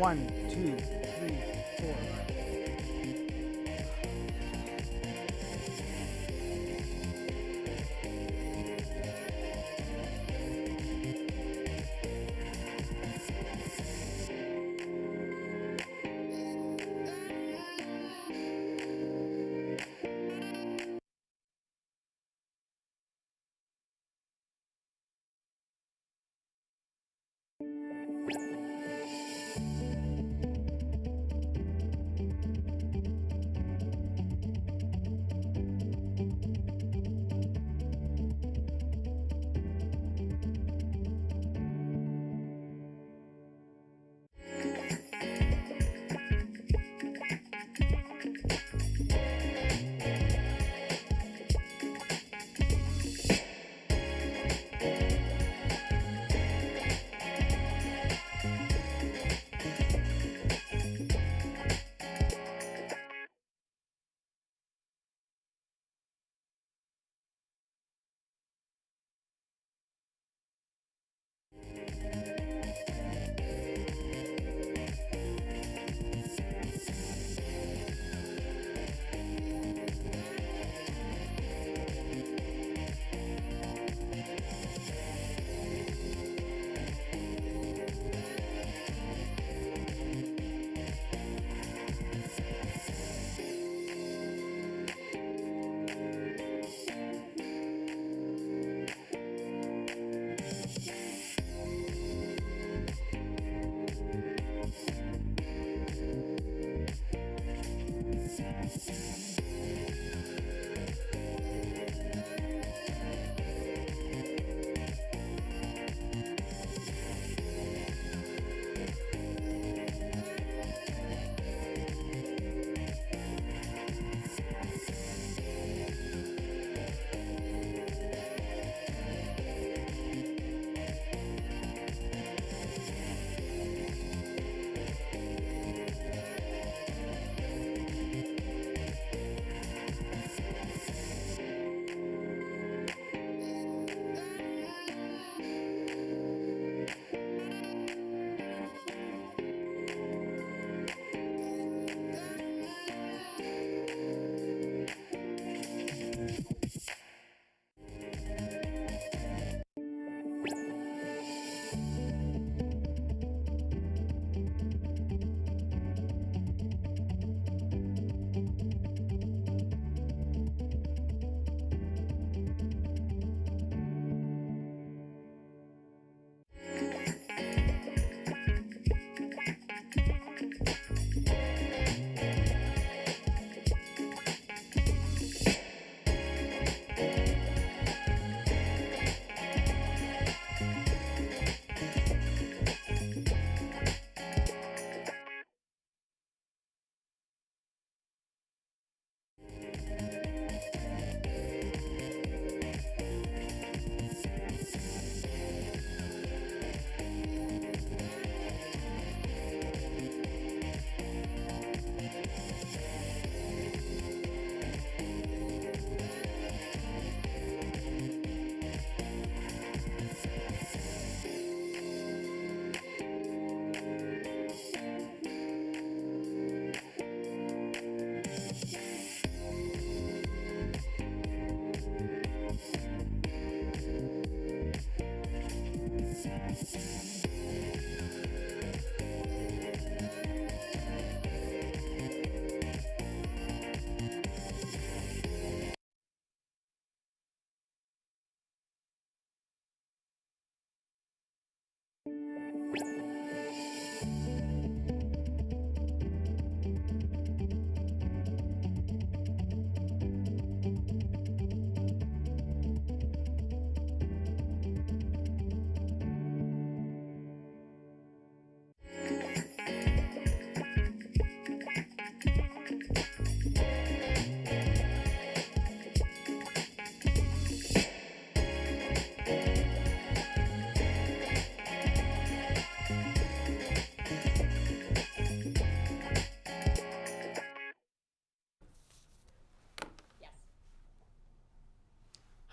1, 2, 3, 4.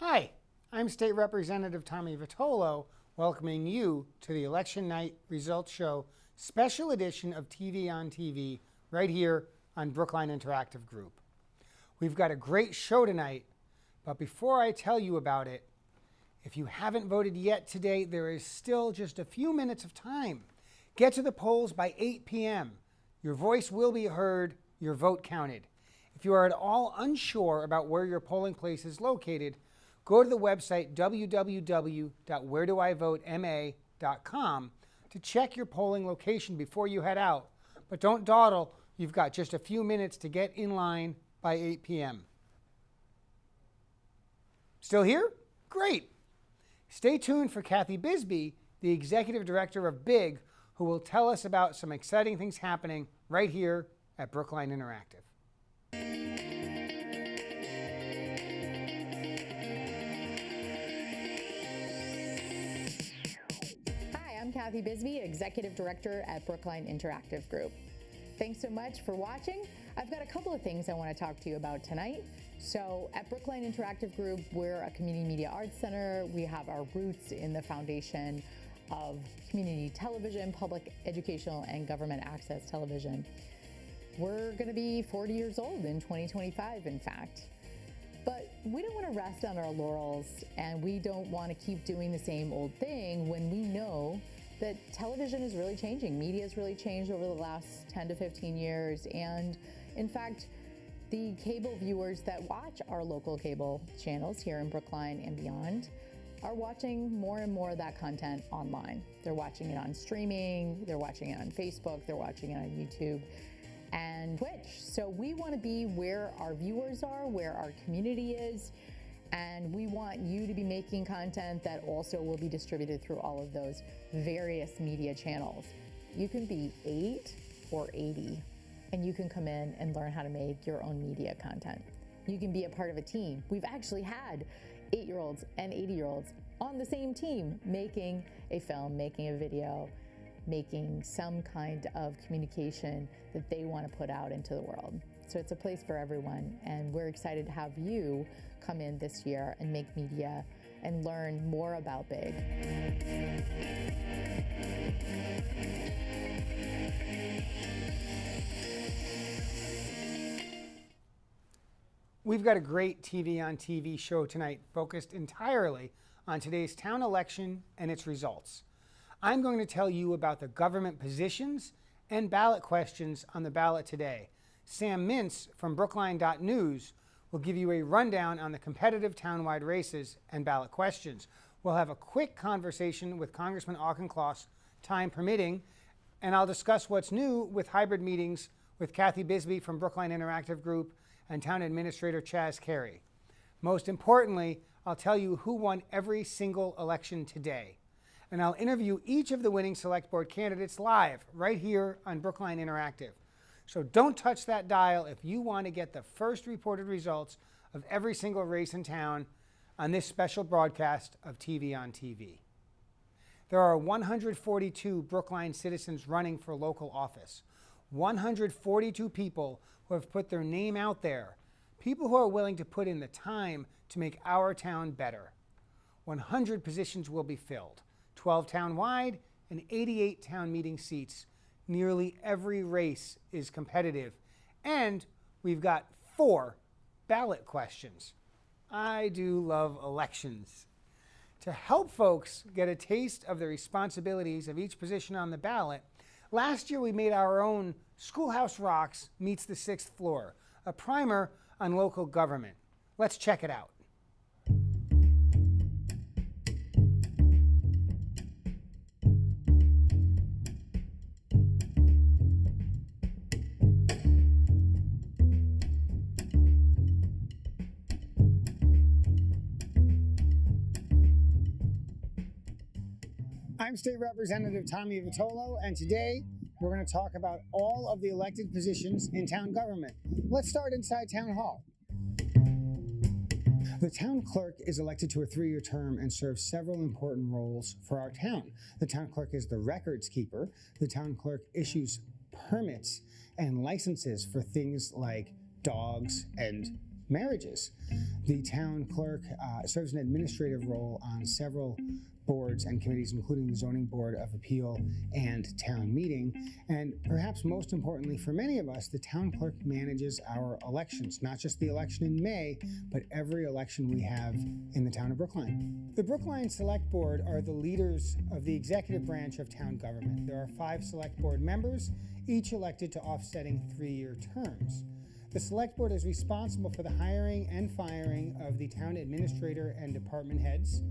Hi, I'm State Representative Tommy Vitolo, welcoming you to the Election Night Results Show special edition of TV on TV right here on Brookline Interactive Group. We've got a great show tonight, but before I tell you about it, if you haven't voted yet today, there is still just a few minutes of time. Get to the polls by 8 p.m. Your voice will be heard, your vote counted. If you are at all unsure about where your polling place is located, go to the website www.wheredoivotema.com to check your polling location before you head out. But don't dawdle, you've got just a few minutes to get in line by 8 p.m. Still here? Great. Stay tuned for Kathy Bisbee, the Executive Director of BIG, who will tell us about some exciting things happening right here at Brookline Interactive. Hi, I'm Kathy Bisbee, Executive Director at Brookline Interactive Group. Thanks so much for watching. I've got a couple of things I want to talk to you about tonight. So at Brookline Interactive Group, we're a community media arts center. We have our roots in the foundation of community television, public educational and government access television. We're going to be 40 years old in 2025, in fact. But we don't want to rest on our laurels, and we don't want to keep doing the same old thing when we know that television is really changing. Media has really changed over the last 10 to 15 years. And in fact, the cable viewers that watch our local cable channels here in Brookline and beyond are watching more and more of that content online. They're watching it on streaming, they're watching it on Facebook, they're watching it on YouTube and Twitch. So we want to be where our viewers are, where our community is, and we want you to be making content that also will be distributed through all of those various media channels. You can be 8 or 80, and you can come in and learn how to make your own media content. You can be a part of a team. We've actually had 8-year-olds and 80-year-olds on the same team making a film, making a video, making some kind of communication that they want to put out into the world. So it's a place for everyone, and we're excited to have you come in this year and make media and learn more about BIG. We've got a great TV on TV show tonight focused entirely on today's town election and its results. I'm going to tell you about the government positions and ballot questions on the ballot today. Sam Mintz from Brookline.News will give you a rundown on the competitive townwide races and ballot questions. We'll have a quick conversation with Congressman Auchincloss, time permitting, and I'll discuss what's new with hybrid meetings with Kathy Bisbee from Brookline Interactive Group and Town Administrator Chaz Carey. Most importantly, I'll tell you who won every single election today. And I'll interview each of the winning Select Board candidates live right here on Brookline Interactive. So don't touch that dial if you want to get the first reported results of every single race in town on this special broadcast of TV on TV. There are 142 Brookline citizens running for local office. 142 people who have put their name out there. People who are willing to put in the time to make our town better. 100 positions will be filled. 12 town-wide and 88 town meeting seats. Nearly every race is competitive. And we've got 4 ballot questions. I do love elections. To help folks get a taste of the responsibilities of each position on the ballot, last year we made our own Schoolhouse Rocks Meets the Sixth Floor, a primer on local government. Let's check it out. I'm State Representative Tommy Vitolo, and today we're going to talk about all of the elected positions in town government. Let's start inside Town Hall. The town clerk is elected to a 3-year term and serves several important roles for our town. The town clerk is the records keeper. The town clerk issues permits and licenses for things like dogs and marriages. The town clerk serves an administrative role on several boards and committees, including the Zoning Board of Appeal and town meeting. And perhaps most importantly for many of us, the town clerk manages our elections, not just the election in May, but every election we have in the town of Brookline. The Brookline Select Board are the leaders of the executive branch of town government. There are 5 select board members, each elected to offsetting 3-year terms. The Select Board is responsible for the hiring and firing of the town administrator and department heads,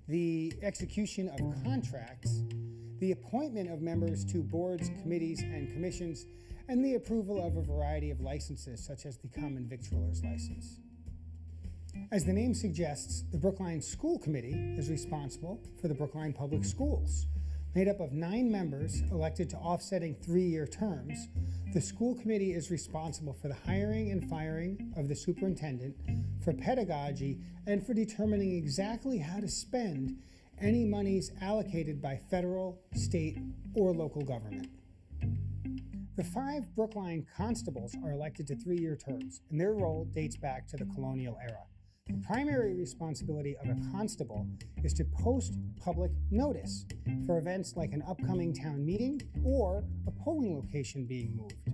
the execution of contracts, the appointment of members to boards, committees, and commissions, and the approval of a variety of licenses, such as the common victualer's license. As the name suggests, the Brookline School Committee is responsible for the Brookline Public Schools. Made up of 9 members elected to offsetting 3-year terms, the school committee is responsible for the hiring and firing of the superintendent, for pedagogy, and for determining exactly how to spend any monies allocated by federal, state, or local government. The 5 Brookline constables are elected to 3-year terms, and their role dates back to the colonial era. The primary responsibility of a constable is to post public notice for events like an upcoming town meeting or a polling location being moved.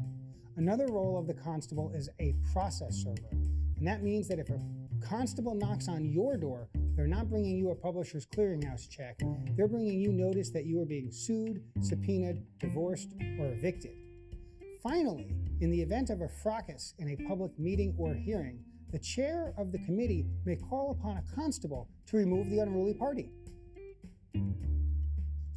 Another role of the constable is a process server, and that means that if a constable knocks on your door, they're not bringing you a publisher's clearinghouse check, they're bringing you notice that you are being sued, subpoenaed, divorced, or evicted. Finally, in the event of a fracas in a public meeting or hearing, the chair of the committee may call upon a constable to remove the unruly party.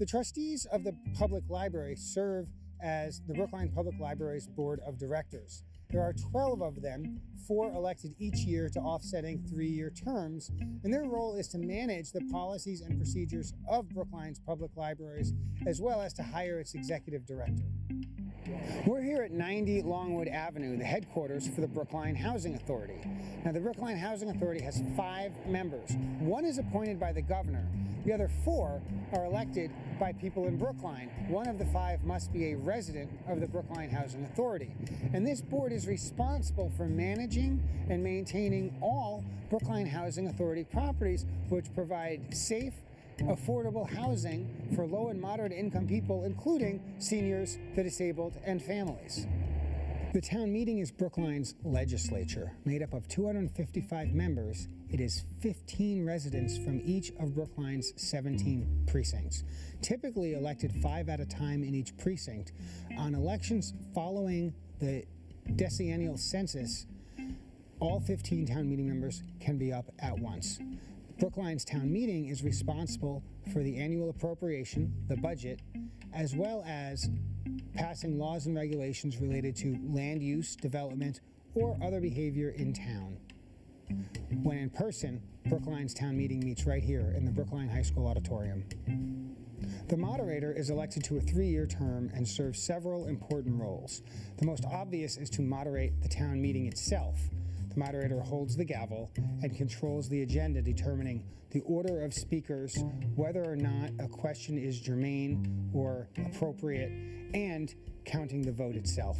The trustees of the public library serve as the Brookline Public Library's board of directors. There are 12 of them, 4 elected each year to offsetting 3-year terms, and their role is to manage the policies and procedures of Brookline's public libraries, as well as to hire its executive director. We're here at 90 Longwood Avenue, the headquarters for the Brookline Housing Authority. Now, the Brookline Housing Authority has 5 members. 1 is appointed by the governor. The other 4 are elected by people in Brookline. 1 of the 5 must be a resident of the Brookline Housing Authority. And this board is responsible for managing and maintaining all Brookline Housing Authority properties, which provide safe, affordable housing for low and moderate income people, including seniors, the disabled, and families. The town meeting is Brookline's legislature. Made up of 255 members, it is 15 residents from each of Brookline's 17 precincts, typically elected 5 at a time in each precinct. On elections following the decennial census, all 15 town meeting members can be up at once. Brookline's town meeting is responsible for the annual appropriation, the budget, as well as passing laws and regulations related to land use, development, or other behavior in town. When in person, Brookline's town meeting meets right here in the Brookline High School auditorium. The moderator is elected to a 3-year term and serves several important roles. The most obvious is to moderate the town meeting itself. The moderator holds the gavel and controls the agenda, determining the order of speakers, whether or not a question is germane or appropriate, and counting the vote itself.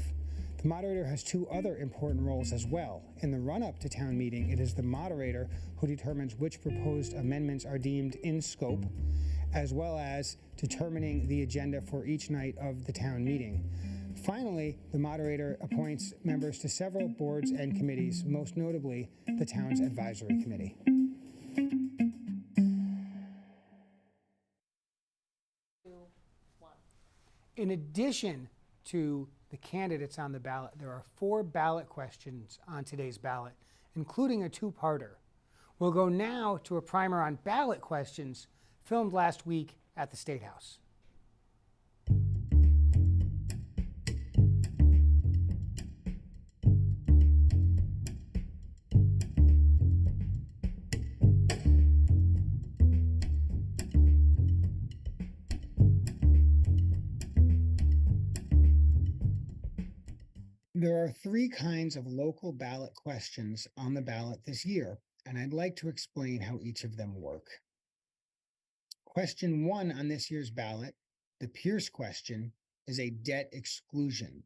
The moderator has 2 other important roles as well. In the run-up to town meeting, it is the moderator who determines which proposed amendments are deemed in scope, as well as determining the agenda for each night of the town meeting. Finally, the moderator appoints members to several boards and committees, most notably the town's advisory committee. In addition to the candidates on the ballot, there are 4 ballot questions on today's ballot, including a 2-parter. We'll go now to a primer on ballot questions filmed last week at the State House. There are 3 kinds of local ballot questions on the ballot this year, and I'd like to explain how each of them work. Question 1 on this year's ballot, the Pierce question, is a debt exclusion.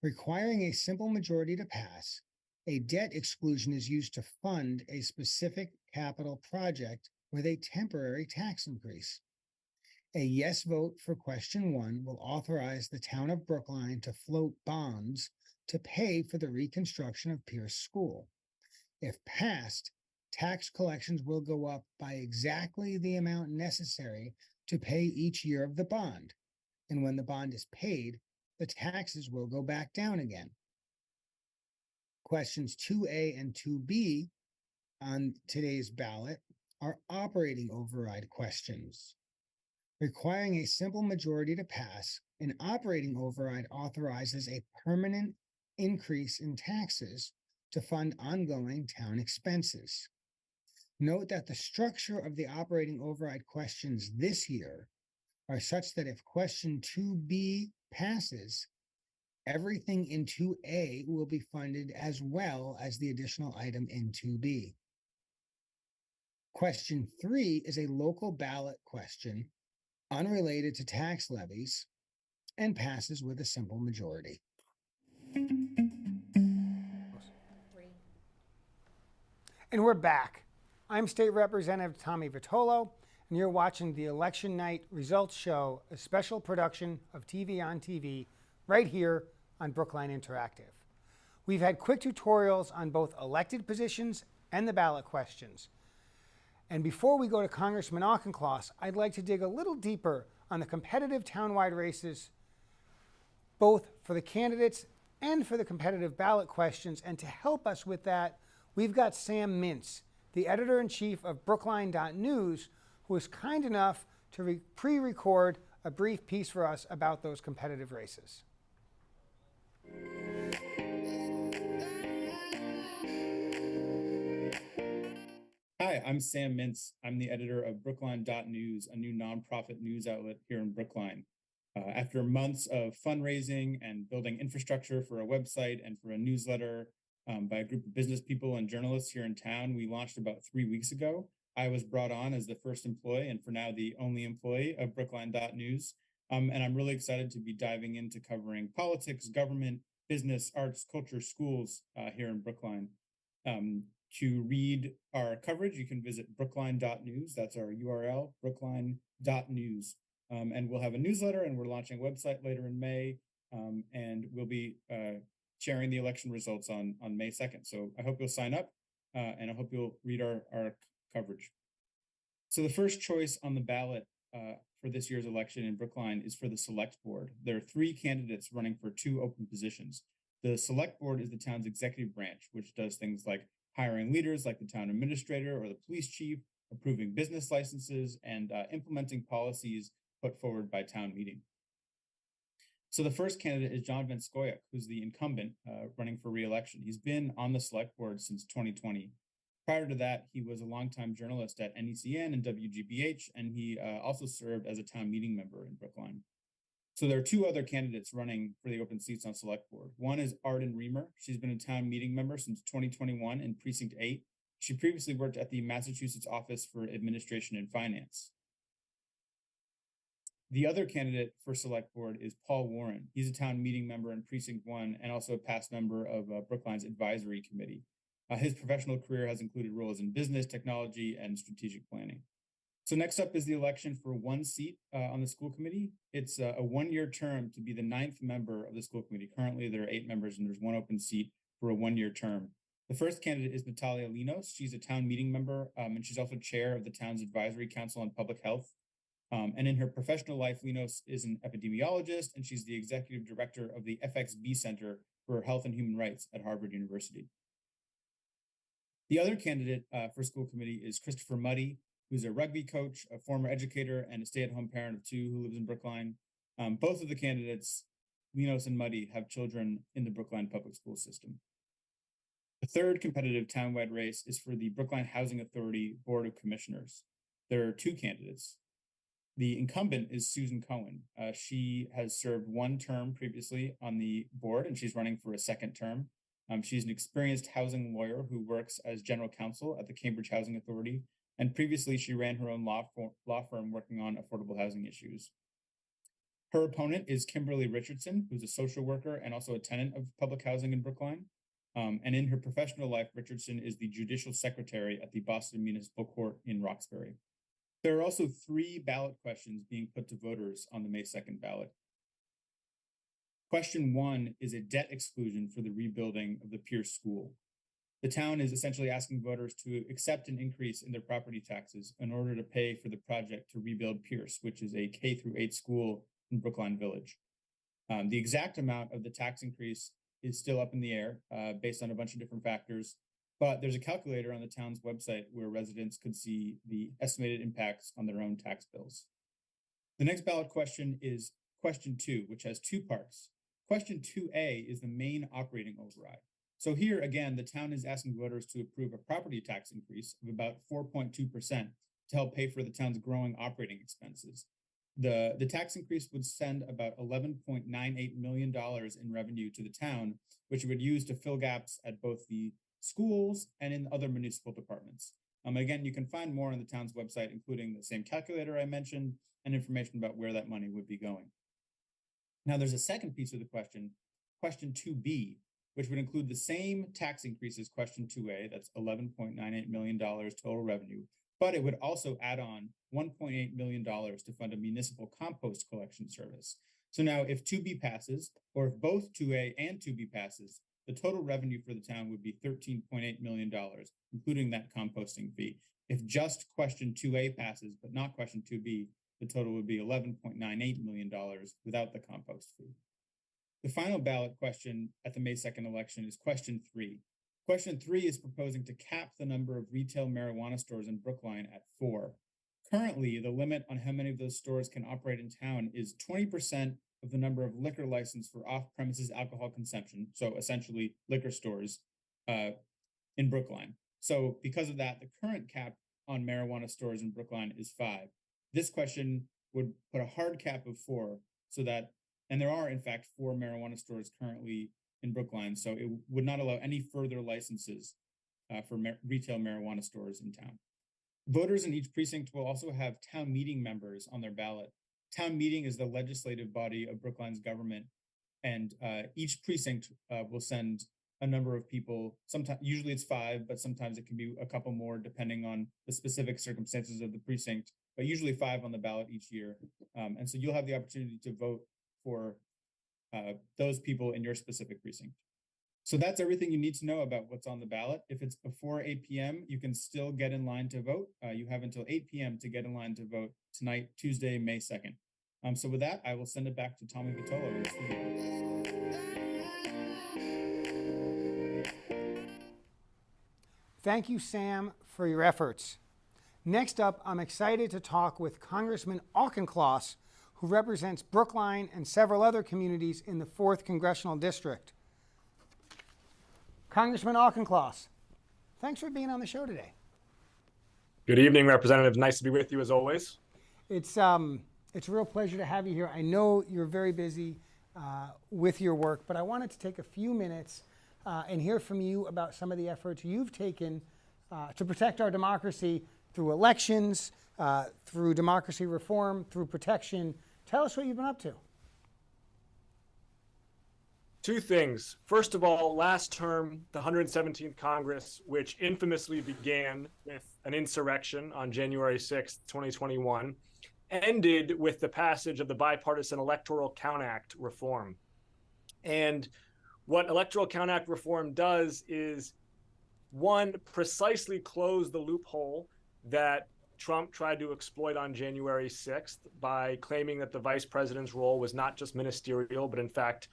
Requiring a simple majority to pass, a debt exclusion is used to fund a specific capital project with a temporary tax increase. A yes vote for question 1 will authorize the town of Brookline to float bonds to pay for the reconstruction of Pierce School. If passed, tax collections will go up by exactly the amount necessary to pay each year of the bond. And when the bond is paid, the taxes will go back down again. Questions 2A and 2B on today's ballot are operating override questions. Requiring a simple majority to pass, an operating override authorizes a permanent increase in taxes to fund ongoing town expenses. Note that the structure of the operating override questions this year are such that if question 2B passes, everything in 2A will be funded as well as the additional item in 2B. Question 3 is a local ballot question unrelated to tax levies and passes with a simple majority. And we're back. I'm State Representative Tommy Vitolo, and you're watching the Election Night Results Show, a special production of TV on TV, right here on Brookline Interactive. We've had quick tutorials on both elected positions and the ballot questions. And before we go to Congressman Auchincloss, I'd like to dig a little deeper on the competitive townwide races, both for the candidates and for the competitive ballot questions. And to help us with that, we've got Sam Mintz, the editor-in-chief of Brookline.News, who was kind enough to pre-record a brief piece for us about those competitive races. Hi, I'm Sam Mintz. I'm the editor of Brookline.News, a new nonprofit news outlet here in Brookline. After months of fundraising and building infrastructure for a website and for a newsletter by a group of business people and journalists here in town, we launched about 3 weeks ago. I was brought on as the first employee and for now the only employee of Brookline.News. And I'm really excited to be diving into covering politics, government, business, arts, culture, schools here in Brookline. To read our coverage, you can visit Brookline.News. That's our URL, Brookline.News. And we'll have a newsletter, and we're launching a website later in May. And we'll be sharing the election results on May 2nd. So I hope you'll sign up, and I hope you'll read our coverage. So the first choice on the ballot for this year's election in Brookline is for the Select Board. There are 3 candidates running for 2 open positions. The Select Board is the town's executive branch, which does things like hiring leaders like the town administrator or the police chief, approving business licenses, and implementing policies put forward by town meeting. So the first candidate is John Van Scoyoc, who's the incumbent running for re-election. He's been on the Select Board since 2020. Prior to that, he was a longtime journalist at NECN and WGBH, and he also served as a town meeting member in Brookline. So there are 2 other candidates running for the open seats on Select Board. One is Arden Reamer. She's been a town meeting member since 2021 in Precinct 8. She previously worked at the Massachusetts Office for Administration and Finance. The other candidate for Select Board is Paul Warren. He's a town meeting member in Precinct 1 and also a past member of Brookline's Advisory Committee. His professional career has included roles in business, technology, and strategic planning. So next up is the election for 1 seat on the school committee. It's a 1-year term to be the 9th member of the school committee. Currently, there are 8 members and there's 1 open seat for a 1-year term. The first candidate is Natalia Linos. She's a town meeting member and she's also chair of the town's Advisory Council on Public Health. And in her professional life, Linos is an epidemiologist and she's the executive director of the FXB Center for Health and Human Rights at Harvard University. The other candidate for school committee is Christopher Muddy, who's a rugby coach, a former educator, and a stay-at-home parent of 2 who lives in Brookline. Both of the candidates, Linos and Muddy, have children in the Brookline public school system. The third competitive townwide race is for the Brookline Housing Authority Board of Commissioners. There are 2 candidates. The incumbent is Susan Cohen. She has served 1 term previously on the board, and she's running for a 2nd term. She's an experienced housing lawyer who works as general counsel at the Cambridge Housing Authority, and previously she ran her own law firm working on affordable housing issues. Her opponent is Kimberly Richardson, who's a social worker and also a tenant of public housing in Brookline. And in her professional life, Richardson is the judicial secretary at the Boston Municipal Court in Roxbury. There are also 3 ballot questions being put to voters on the May 2nd ballot. Question 1 is a debt exclusion for the rebuilding of the Pierce School. The town is essentially asking voters to accept an increase in their property taxes in order to pay for the project to rebuild Pierce, which is a K-8 school in Brookline Village. The exact amount of the tax increase is still up in the air based on a bunch of different factors, but there's a calculator on the town's website where residents could see the estimated impacts on their own tax bills. The next ballot question is question 2, which has 2 parts. Question 2A is the main operating override. So here again, the town is asking voters to approve a property tax increase of about 4.2% to help pay for the town's growing operating expenses. The tax increase would send about $11.98 million in revenue to the town, which it would use to fill gaps at both the schools and in other municipal departments. Again, you can find more on the town's website, including the same calculator I mentioned and information about where that money would be going. Now, there's a second piece of the question, question 2B, which would include the same tax increase as question 2A, that's $11.98 million total revenue, but it would also add on $1.8 million to fund a municipal compost collection service. So now if 2B passes, or if both 2A and 2B passes, the total revenue for the town would be $13.8 million, including that composting fee. If just question 2A passes, but not question 2B, the total would be $11.98 million without the compost fee. The final ballot question at the May 2nd election is question 3. Question 3 is proposing to cap the number of retail marijuana stores in Brookline at 4. Currently, the limit on how many of those stores can operate in town is 20% of the number of liquor license for off-premises alcohol consumption, so essentially liquor stores in Brookline. So because of that, the current cap on marijuana stores in Brookline is 5. This question would put a hard cap of 4 so that, and there are in fact 4 marijuana stores currently in Brookline, so it would not allow any further licenses for retail marijuana stores in town. Voters in each precinct will also have town meeting members on their ballot. Town meeting is the legislative body of Brookline's government, and each precinct will send a number of people. Sometimes, usually it's 5, but sometimes it can be a couple more depending on the specific circumstances of the precinct, but usually 5 on the ballot each year. And so you'll have the opportunity to vote for those people in your specific precinct. So that's everything you need to know about what's on the ballot. If it's before 8 p.m., you can still get in line to vote. You have until 8 p.m. to get in line to vote tonight, Tuesday, May 2nd. So with that, I will send it back to Tommy Vitolo in the studio. Thank you, Sam, for your efforts. Next up, I'm excited to talk with Congressman Auchincloss, who represents Brookline and several other communities in the 4th Congressional District. Congressman Auchincloss, thanks for being on the show today. Good evening, Representative. Nice to be with you as always. It's a real pleasure to have you here. I know you're very busy with your work, but I wanted to take a few minutes and hear from you about some of the efforts you've taken to protect our democracy through elections, through democracy reform, through protection. Tell us what you've been up to. 2 things. First of all, last term, the 117th Congress, which infamously began with an insurrection on January 6th, 2021, ended with the passage of the Bipartisan Electoral Count Act reform. And what Electoral Count Act reform does is, 1, precisely close the loophole that Trump tried to exploit on January 6th by claiming that the vice president's role was not just ministerial, but in fact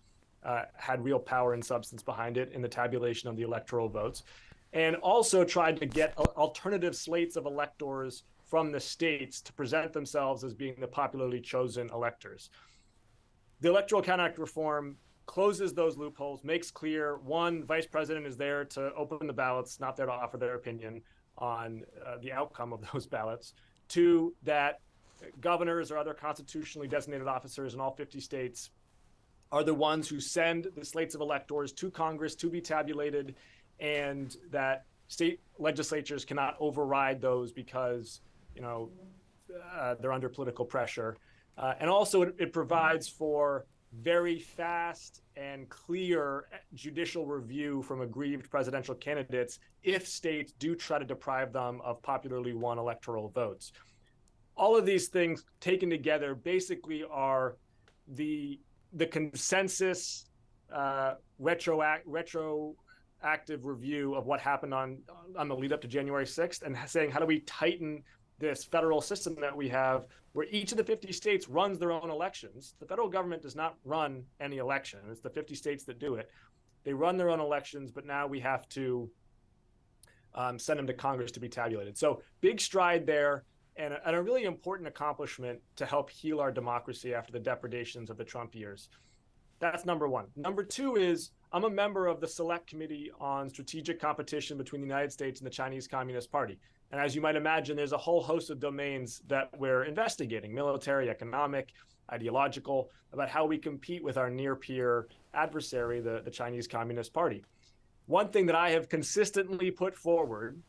had real power and substance behind it in the tabulation of the electoral votes, and also tried to get alternative slates of electors from the states to present themselves as being the popularly chosen electors. The Electoral Count Act reform closes those loopholes, makes clear, 1, vice president is there to open the ballots, not there to offer their opinion on the outcome of those ballots. 2, that governors or other constitutionally designated officers in all 50 states are the ones who send the slates of electors to Congress to be tabulated, and that state legislatures cannot override those because, they're under political pressure. And also it provides for very fast and clear judicial review from aggrieved presidential candidates if states do try to deprive them of popularly won electoral votes. All of these things taken together basically are the consensus retroactive review of what happened on the lead up to January 6th, and saying, how do we tighten this federal system that we have where each of the 50 states runs their own elections. The federal government does not run any election. It's the 50 states that do it. They run their own elections, but now we have to send them to Congress to be tabulated. So big stride there, and a really important accomplishment to help heal our democracy after the depredations of the Trump years. That's number one. Number two is I'm a member of the Select Committee on Strategic Competition between the United States and the Chinese Communist Party. And as you might imagine, there's a whole host of domains that we're investigating: military, economic, ideological, about how we compete with our near-peer adversary, the Chinese Communist Party. One thing that I have consistently put forward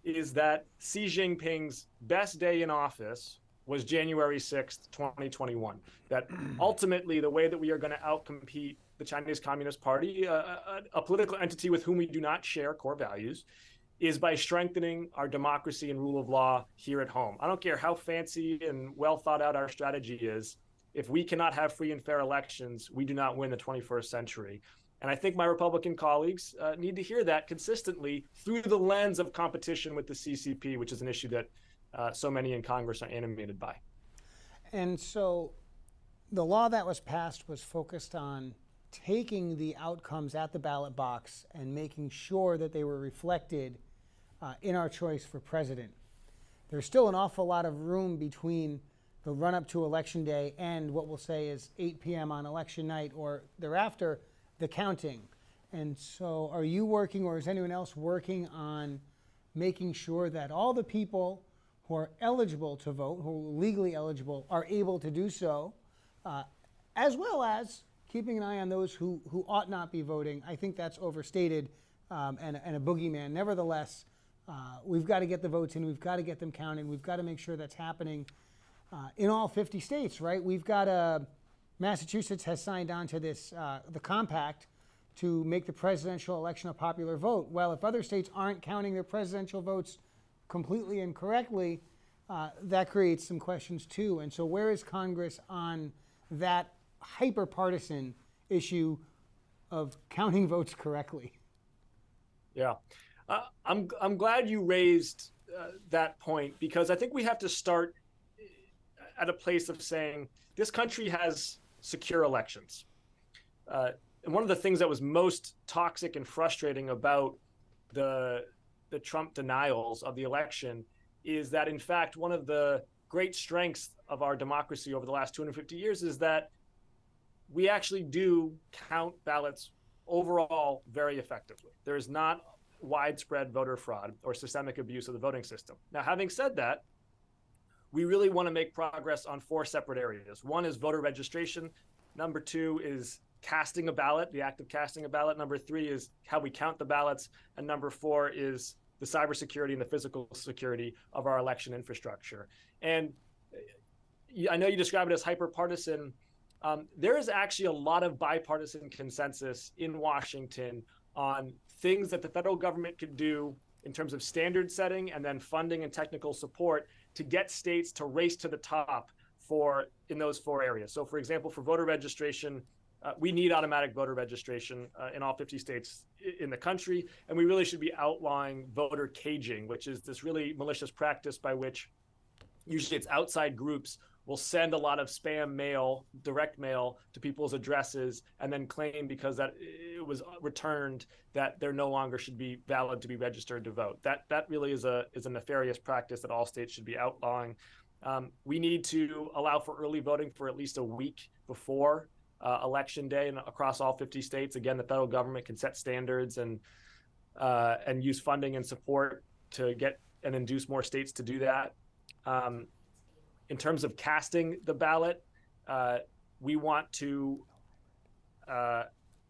is that Xi Jinping's best day in office was January 6th, 2021. That ultimately the way that we are going to outcompete the Chinese Communist Party, a political entity with whom we do not share core values, is by strengthening our democracy and rule of law here at home. I don't care how fancy and well thought out our strategy is. If we cannot have free and fair elections, we do not win the 21st century. And I think my Republican colleagues need to hear that consistently through the lens of competition with the CCP, which is an issue that so many in Congress are animated by. And so the law that was passed was focused on taking the outcomes at the ballot box and making sure that they were reflected in our choice for president. There's still an awful lot of room between the run-up to Election Day and what we'll say is 8 p.m. on election night or thereafter, the counting. And so are you working, or is anyone else working on making sure that all the people who are eligible to vote, who are legally eligible, are able to do so, as well as keeping an eye on those who ought not be voting? I think that's overstated and a boogeyman. Nevertheless, we've got to get the votes in, we've got to get them counted, we've got to make sure that's happening in all 50 states, right? We've got Massachusetts has signed on to this, the compact, to make the presidential election a popular vote. Well, if other states aren't counting their presidential votes completely and correctly, that creates some questions too. And so where is Congress on that hyper-partisan issue of counting votes correctly? Yeah, I'm glad you raised that point, because I think we have to start at a place of saying this country has secure elections. And one of the things that was most toxic and frustrating about the Trump denials of the election is that, in fact, one of the great strengths of our democracy over the last 250 years is that we actually do count ballots overall very effectively. There is not widespread voter fraud or systemic abuse of the voting system. Now, having said that, we really want to make progress on 4 separate areas. One is voter registration. Number 2 is casting a ballot, the act of casting a ballot. Number 3 is how we count the ballots. And number 4 is the cybersecurity and the physical security of our election infrastructure. And I know you describe it as hyper-partisan. There is actually a lot of bipartisan consensus in Washington on things that the federal government could do in terms of standard setting and then funding and technical support to get states to race to the top in those 4 areas. So, for example, for voter registration, we need automatic voter registration in all 50 states in the country, and we really should be outlawing voter caging, which is this really malicious practice by which usually it's outside groups will send a lot of spam mail, direct mail, to people's addresses and then claim because that it was returned that there no longer should be valid to be registered to vote. That really is a nefarious practice that all states should be outlawing. We need to allow for early voting for at least a week before Election Day and across all 50 states. Again, the federal government can set standards and use funding and support to get and induce more states to do that. In terms of casting the ballot, we want to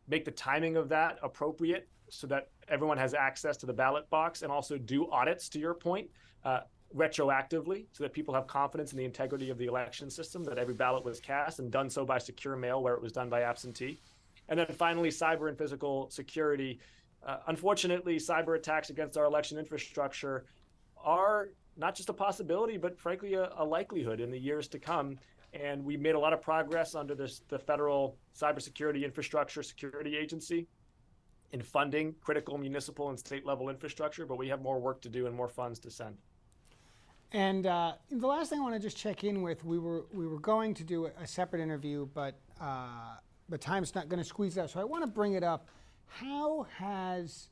make the timing of that appropriate so that everyone has access to the ballot box, and also do audits, to your point. retroactively so that people have confidence in the integrity of the election system, that every ballot was cast and done so by secure mail where it was done by absentee. And then finally, cyber and physical security. Unfortunately, cyber attacks against our election infrastructure are not just a possibility, but frankly, a likelihood in the years to come. And we made a lot of progress under the Federal Cybersecurity Infrastructure Security Agency in funding critical municipal and state level infrastructure, but we have more work to do and more funds to send. And the last thing I want to just check in with, we were going to do a separate interview, but time's not going to squeeze out. So I want to bring it up. How has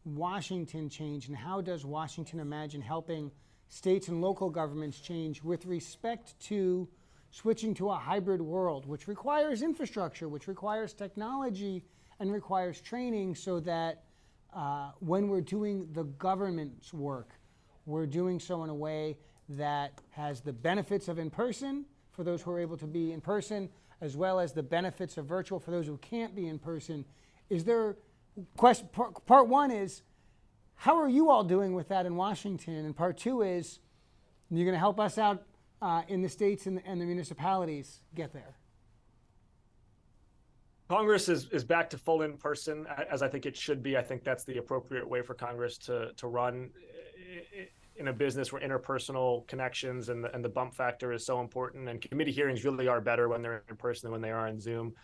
Washington changed, and how does Washington imagine helping states and local governments change with respect to switching to a hybrid world, which requires infrastructure, which requires technology, and requires training, so that when we're doing the government's work, we're doing so in a way that has the benefits of in-person for those who are able to be in person, as well as the benefits of virtual for those who can't be in person. Is there part one is, how are you all doing with that in Washington? And part two is, you're going to help us out in the states and the municipalities get there. Congress is back to full in person, as I think it should be. I think that's the appropriate way for Congress to run in a business where interpersonal connections and the bump factor is so important. And committee hearings really are better when they're in person than when they are on Zoom,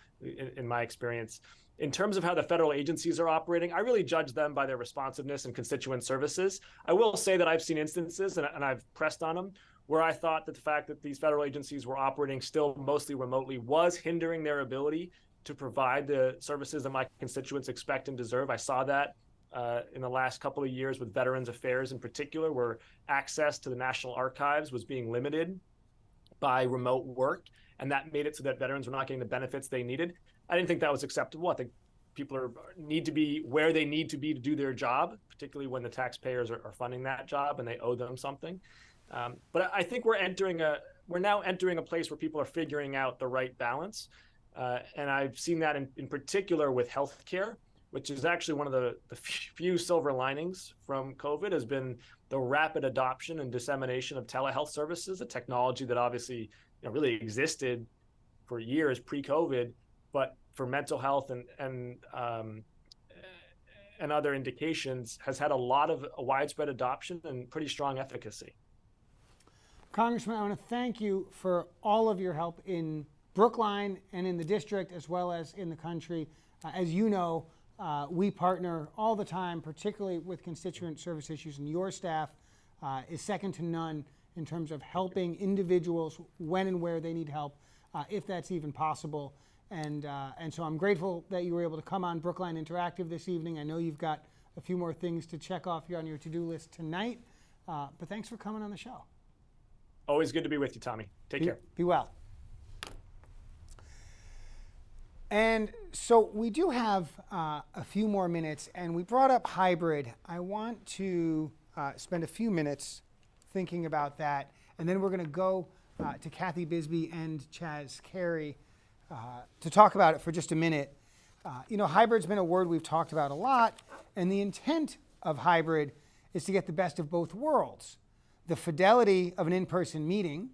in my experience. In terms of how the federal agencies are operating, I really judge them by their responsiveness and constituent services. I will say that I've seen instances, and I've pressed on them, where I thought that the fact that these federal agencies were operating still mostly remotely was hindering their ability to provide the services that my constituents expect and deserve. I saw that in the last couple of years with Veterans Affairs in particular, where access to the National Archives was being limited by remote work, and that made it so that veterans were not getting the benefits they needed. I didn't think that was acceptable. I think people need to be where they need to be to do their job, particularly when the taxpayers are funding that job and they owe them something. But I think we're now entering a place where people are figuring out the right balance. And I've seen that in particular with healthcare, which is actually one of the few silver linings from COVID, has been the rapid adoption and dissemination of telehealth services, a technology that obviously really existed for years pre-COVID, but for mental health and other indications has had a lot of widespread adoption and pretty strong efficacy. Congressman, I want to thank you for all of your help in Brookline and in the district, as well as in the country. As you know, we partner all the time, particularly with constituent service issues, and your staff is second to none in terms of helping individuals when and where they need help, if that's even possible. And so I'm grateful that you were able to come on Brookline Interactive this evening. I know you've got a few more things to check off here on your to-do list tonight, but thanks for coming on the show. Always good to be with you, Tommy. Take care. Be well. And so we do have a few more minutes, and we brought up hybrid. I want to spend a few minutes thinking about that, and then we're going to go to Kathy Bisbee and Chaz Carey to talk about it for just a minute. Hybrid's been a word we've talked about a lot, and the intent of hybrid is to get the best of both worlds: the fidelity of an in-person meeting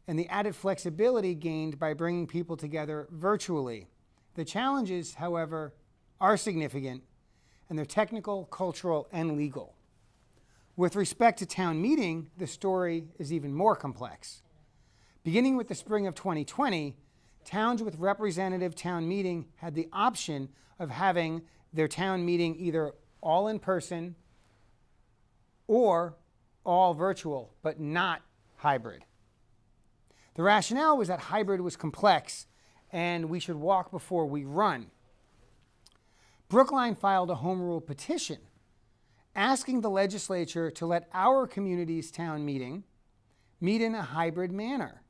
and the added flexibility gained by bringing people together virtually. The challenges, however, are significant, and they're technical, cultural, and legal. With respect to town meeting, the story is even more complex. Beginning with the spring of 2020, towns with representative town meeting had the option of having their town meeting either all in person or all virtual, but not hybrid. The rationale was that hybrid was complex and we should walk before we run. Brookline filed a home rule petition asking the legislature to let our community's town meeting meet in a hybrid manner,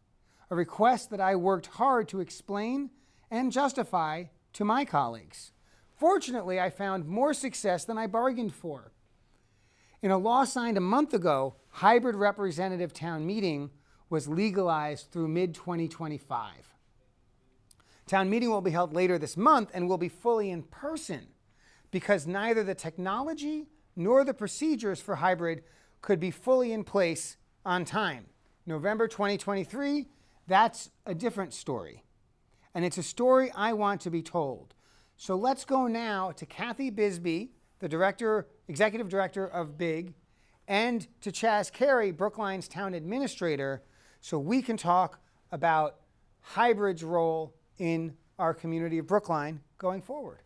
a request that I worked hard to explain and justify to my colleagues. Fortunately, I found more success than I bargained for. In a law signed a month ago, hybrid representative town meeting was legalized through mid-2025. Town meeting will be held later this month and will be fully in person because neither the technology nor the procedures for hybrid could be fully in place on time. November 2023, that's a different story. And it's a story I want to be told. So let's go now to Kathy Bisbee, the executive director of BIG, and to Chaz Carey, Brookline's town administrator, so we can talk about hybrid's role in our community of Brookline going forward.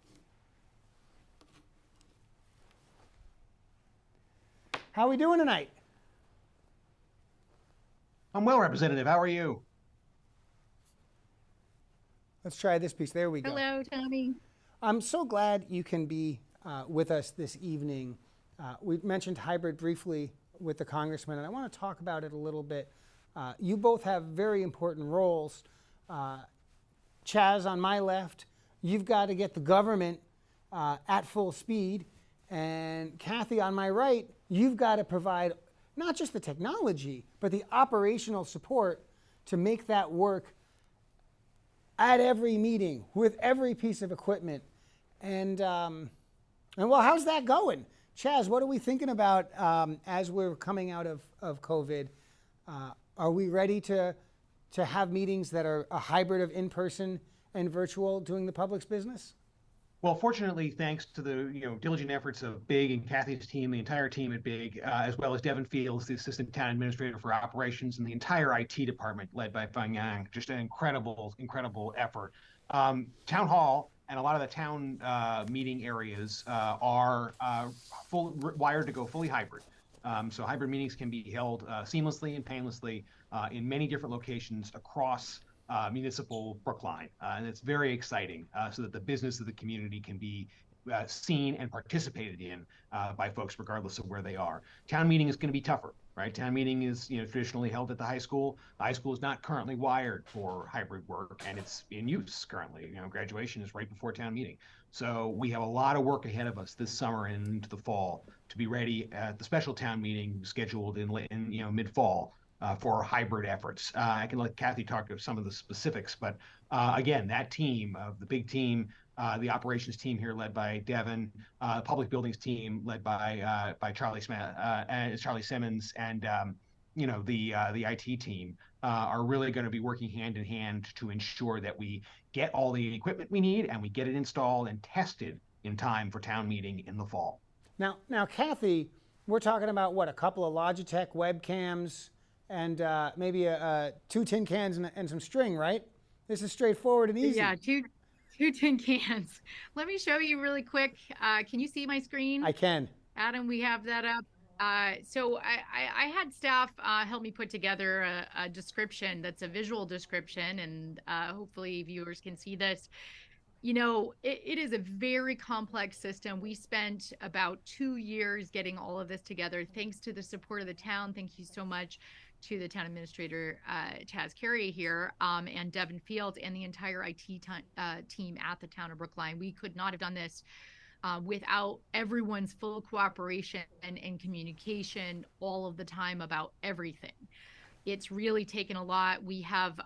How are we doing tonight? I'm well, Representative. How are you? Let's try this piece. There we go. Hello, Tommy. I'm so glad you can be with us this evening. We mentioned hybrid briefly with the congressman, and I want to talk about it a little bit. You both have very important roles. Chaz, on my left, you've got to get the government at full speed. And Kathy, on my right, you've got to provide not just the technology, but the operational support to make that work at every meeting with every piece of equipment. And well, how's that going? Chaz, what are we thinking about as we're coming out of COVID? Are we ready to have meetings that are a hybrid of in-person and virtual doing the public's business? Well, fortunately, thanks to the diligent efforts of BIG and Kathy's team, the entire team at BIG, as well as Devin Fields, the assistant town administrator for operations, and the entire IT department led by Feng Yang, just an incredible effort. Town hall and a lot of the town meeting areas are wired to go fully hybrid. So hybrid meetings can be held seamlessly and painlessly in many different locations across municipal Brookline. And it's very exciting so that the business of the community can be seen and participated in by folks regardless of where they are. Town meeting is going to be tougher, right? Town meeting is traditionally held at the high school. The high school is not currently wired for hybrid work, and it's in use currently. Graduation is right before town meeting. So we have a lot of work ahead of us this summer and into the fall to be ready at the special town meeting scheduled in mid-fall. For hybrid efforts. I can let Kathy talk to some of the specifics, but again, that team, the BIG team, the operations team here led by Devin, the public buildings team led by Charlie Simmons, and the IT team are really going to be working hand in hand to ensure that we get all the equipment we need and we get it installed and tested in time for town meeting in the fall. Now, Kathy, we're talking about what, a couple of Logitech webcams and maybe two tin cans and some string, right? This is straightforward and easy. Yeah, two tin cans. Let me show you really quick. Can you see my screen? I can. Adam, we have that up. So I had staff help me put together a description that's a visual description, and hopefully viewers can see this. It is a very complex system. We spent about 2 years getting all of this together, thanks to the support of the town. Thank you so much to the town administrator, Chaz Carey here, and Devin Fields, and the entire IT team at the town of Brookline. We could not have done this without everyone's full cooperation and communication all of the time about everything. It's really taken a lot. We have,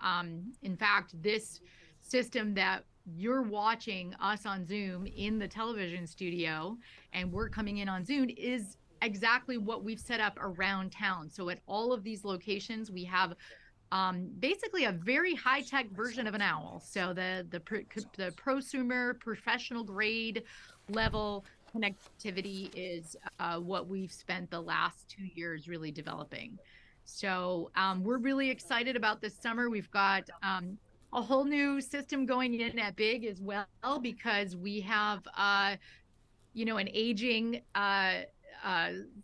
in fact, this system that you're watching us on Zoom in the television studio, and we're coming in on Zoom, is exactly what we've set up around town. So at all of these locations, we have basically a very high-tech version of an owl. So the prosumer professional grade level connectivity is what we've spent the last 2 years really developing. So we're really excited about this summer. We've got a whole new system going in at BIG as well, because we have an aging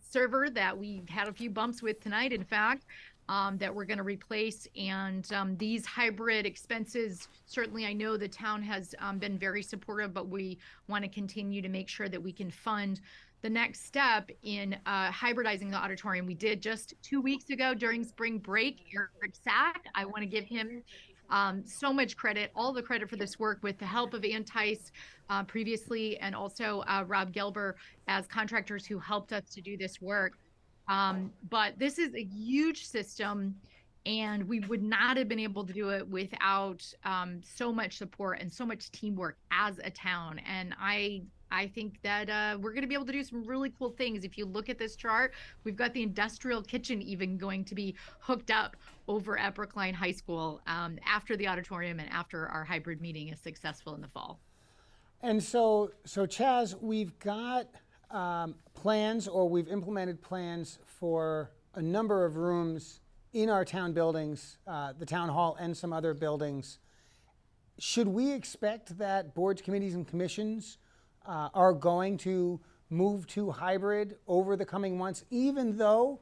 server that we had a few bumps with tonight, in fact, that we're going to replace. And these hybrid expenses, certainly I know the town has been very supportive, but we want to continue to make sure that we can fund the next step in hybridizing the auditorium. We did just 2 weeks ago during spring break. Eric Sack, I want to give him so much credit, all the credit for this work, with the help of Antice previously, and also Rob Gelber as contractors who helped us to do this work. But this is a huge system, and we would not have been able to do it without so much support and so much teamwork as a town. And I I think that we're going to be able to do some really cool things. If you look at this chart, we've got the industrial kitchen even going to be hooked up over at Brookline High School after the auditorium and after our hybrid meeting is successful in the fall. And so Chaz, we've got plans, or we've implemented plans for a number of rooms in our town buildings, the town hall and some other buildings. Should we expect that boards, committees, and commissions are going to move to hybrid over the coming months, even though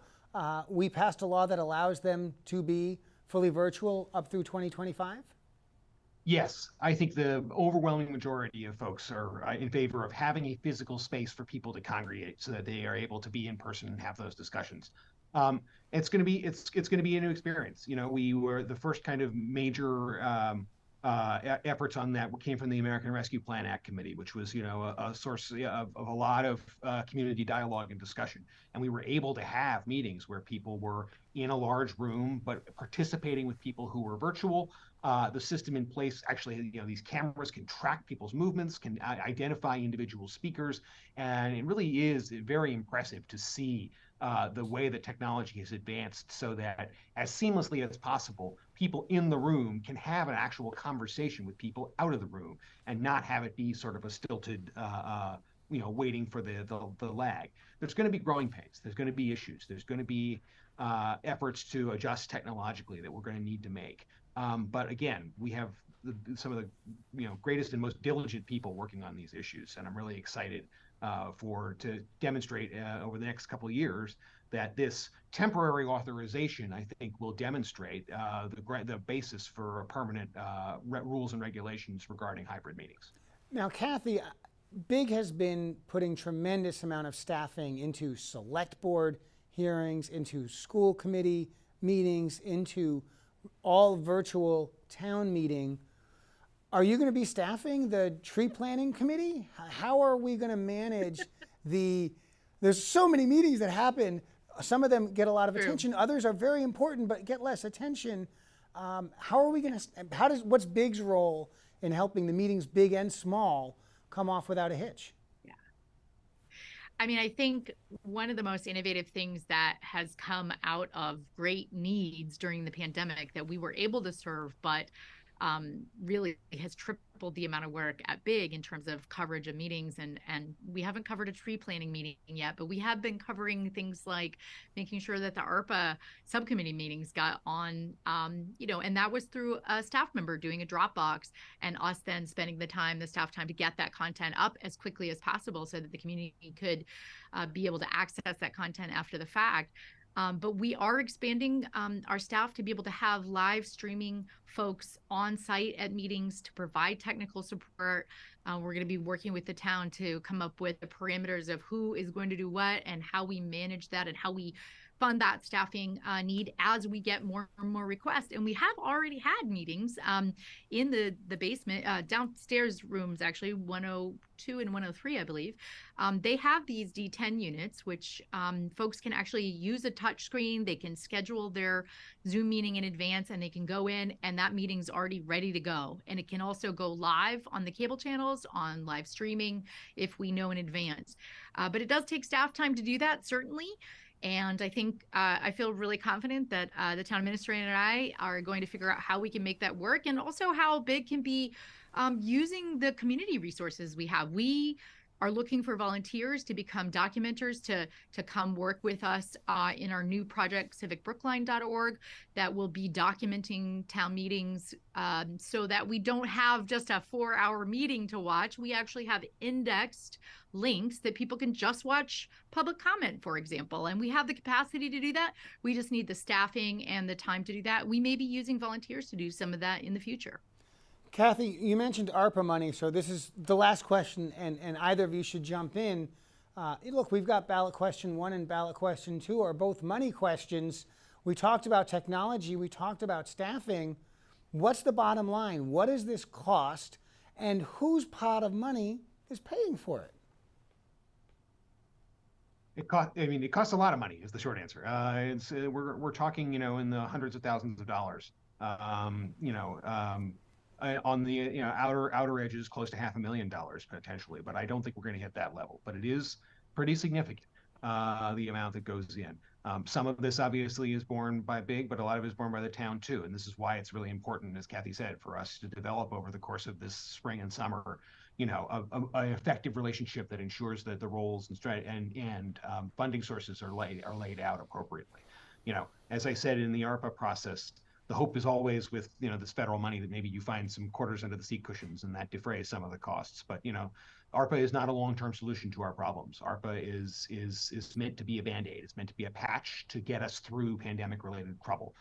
we passed a law that allows them to be fully virtual up through 2025? Yes, I think the overwhelming majority of folks are in favor of having a physical space for people to congregate so that they are able to be in person and have those discussions. It's going to be a new experience. You know, we were the first kind of major efforts on that came from the American Rescue Plan Act Committee, which was, you know, a source of a lot of community dialogue and discussion. And we were able to have meetings where people were in a large room, but participating with people who were virtual. The system in place, actually, you know, these cameras can track people's movements, can identify individual speakers. And it really is very impressive to see the way that technology has advanced so that as seamlessly as possible, people in the room can have an actual conversation with people out of the room and not have it be sort of a stilted, you know, waiting for the lag. There's going to be growing pains. There's going to be issues. There's going to be efforts to adjust technologically that we're going to need to make. But again, we have some of the, you know, greatest and most diligent people working on these issues, and I'm really excited to demonstrate over the next couple of years that this temporary authorization, I think, will demonstrate the basis for permanent rules and regulations regarding hybrid meetings. Now, Kathy, Big has been putting tremendous amount of staffing into select board hearings, into school committee meetings, into all virtual town meeting. Are you going to be staffing the tree planting committee? How are we going to manage there's so many meetings that happen. Some of them get a lot of attention. Others are very important but get less attention. How are we going to, what's Big's role in helping the meetings, big and small, come off without a hitch? Yeah. I mean, I think one of the most innovative things that has come out of great needs during the pandemic that we were able to serve, but really has tripled the amount of work at Big in terms of coverage of meetings. And we haven't covered a tree planting meeting yet, but we have been covering things like making sure that the ARPA subcommittee meetings got on, you know, and that was through a staff member doing a Dropbox and us then spending the staff time to get that content up as quickly as possible so that the community could be able to access that content after the fact. But we are expanding our staff to be able to have live streaming folks on site at meetings to provide technical support. We're going to be working with the town to come up with the parameters of who is going to do what and how we manage that and how we fund that staffing need as we get more and more requests. And we have already had meetings in the basement, downstairs rooms, actually 102 and 103, I believe. They have these D10 units, which folks can actually use a touch screen. They can schedule their Zoom meeting in advance and they can go in and that meeting's already ready to go. And it can also go live on the cable channels, on live streaming, if we know in advance. But it does take staff time to do that, certainly. And I think I feel really confident that the town administrator and I are going to figure out how we can make that work and also how Big can be using the community resources we have. We are looking for volunteers to become documenters to come work with us in our new project, civicbrookline.org, that will be documenting town meetings so that we don't have just a 4-hour meeting to watch. We actually have indexed links that people can just watch public comment, for example. And we have the capacity to do that. We just need the staffing and the time to do that. We may be using volunteers to do some of that in the future. Kathy, you mentioned ARPA money, so this is the last question, and either of you should jump in. Look, we've got ballot question 1 and ballot question 2 are both money questions. We talked about technology, we talked about staffing. What's the bottom line? What does this cost, and whose pot of money is paying for it? It costs a lot of money is the short answer. We're talking, you know, in the hundreds of thousands of dollars. on the outer edges, close to $500,000 potentially. But I don't think we're going to hit that level. But it is pretty significant, the amount that goes in. Some of this obviously is borne by big, but a lot of it is borne by the town too. And this is why it's really important, as Kathy said, for us to develop over the course of this spring and summer, a effective relationship that ensures that the roles and funding sources are laid out appropriately. As I said in the ARPA process, the hope is always with this federal money that maybe you find some quarters under the seat cushions and that defrays some of the costs. But ARPA is not a long-term solution to our problems. ARPA is meant to be a Band-Aid. It's meant to be a patch to get us through pandemic-related trouble.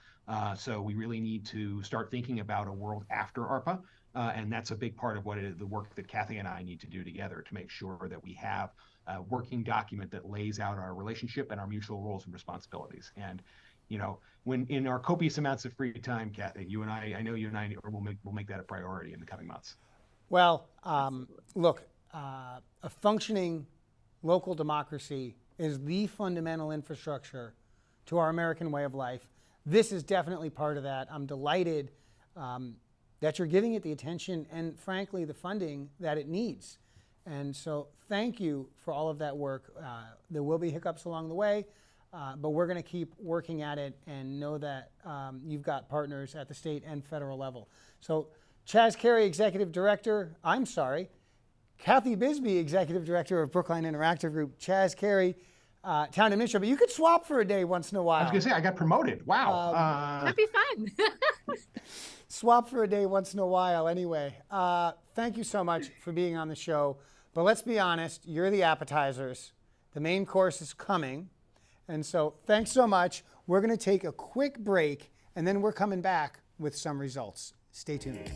So we really need to start thinking about a world after ARPA, and that's a big part of the work that Kathy and I need to do together to make sure that we have a working document that lays out our relationship and our mutual roles and responsibilities. And when in our copious amounts of free time, Kathy, I know you and I will make that a priority in the coming months. Well, look, a functioning local democracy is the fundamental infrastructure to our American way of life. This is definitely part of that. I'm delighted that you're giving it the attention and, frankly, the funding that it needs. And so thank you for all of that work. There will be hiccups along the way, but we're going to keep working at it and know that you've got partners at the state and federal level. So Chaz Carey, Executive Director, Kathy Bisbee, Executive Director of Brookline Interactive Group, Chaz Carey, Town Administrator, but you could swap for a day once in a while. I was going to say, I got promoted. Wow. That'd be fun. Swap for a day once in a while anyway. Thank you so much for being on the show. But let's be honest, you're the appetizers. The main course is coming. And so thanks so much. We're going to take a quick break, and then we're coming back with some results. Stay tuned.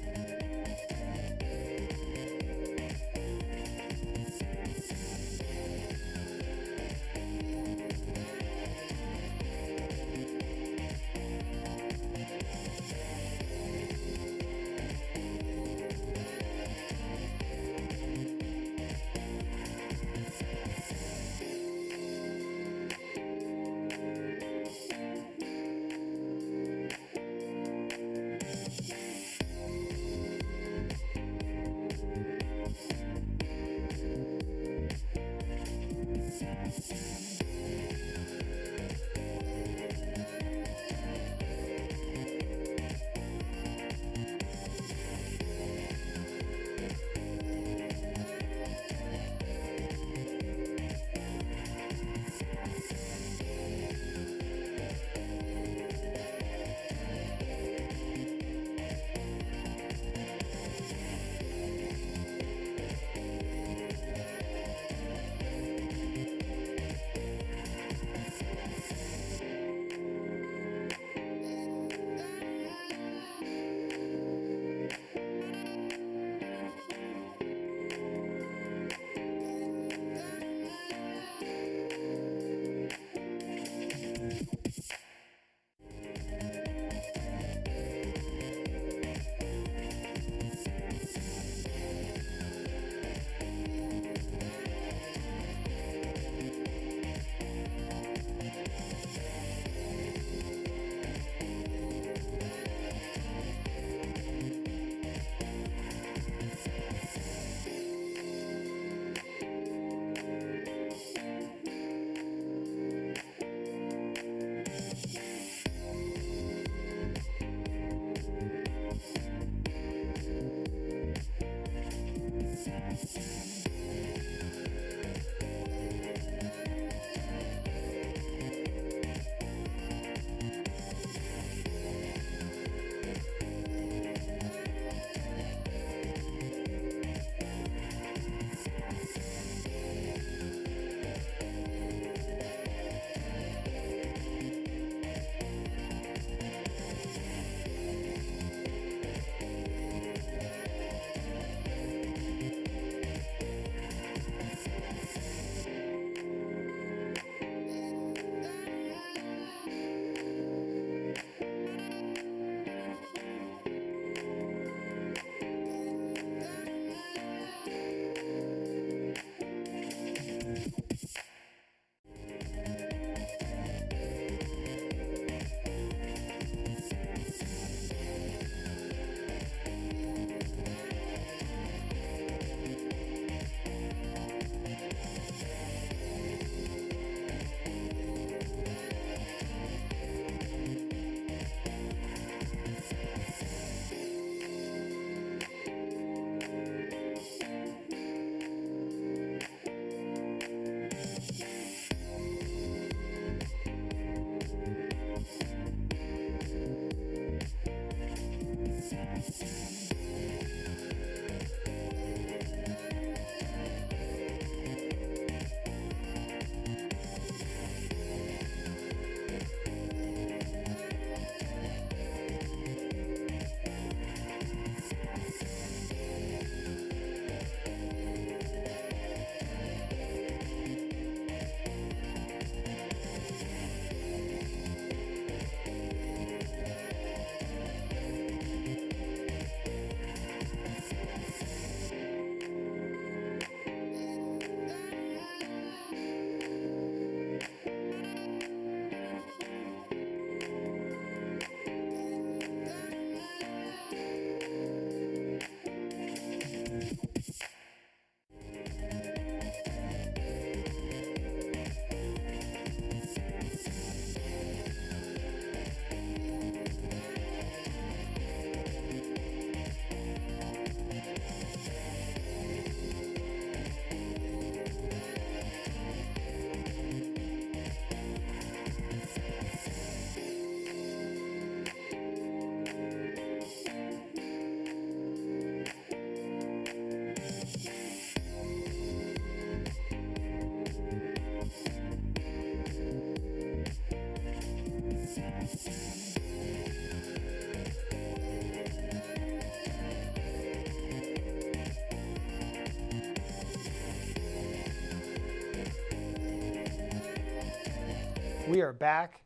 We are back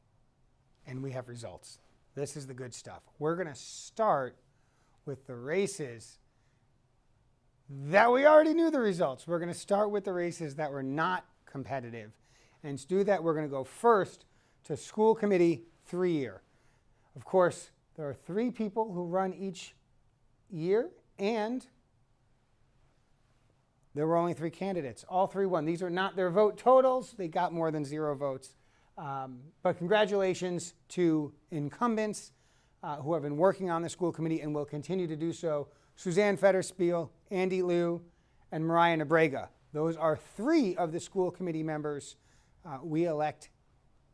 and we have results. This is the good stuff. We're going to start with the races that we already knew the results. We're going to start with the races that were not competitive. And to do that, we're going to go first to school committee 3-year. Of course, there are 3 people who run each year, and there were only 3 candidates. All 3 won. These are not their vote totals. They got more than 0 votes. But congratulations to incumbents who have been working on the school committee and will continue to do so. Suzanne Fetterspiel, Andy Liu, and Mariah Nebrega. Those are 3 of the school committee members we elect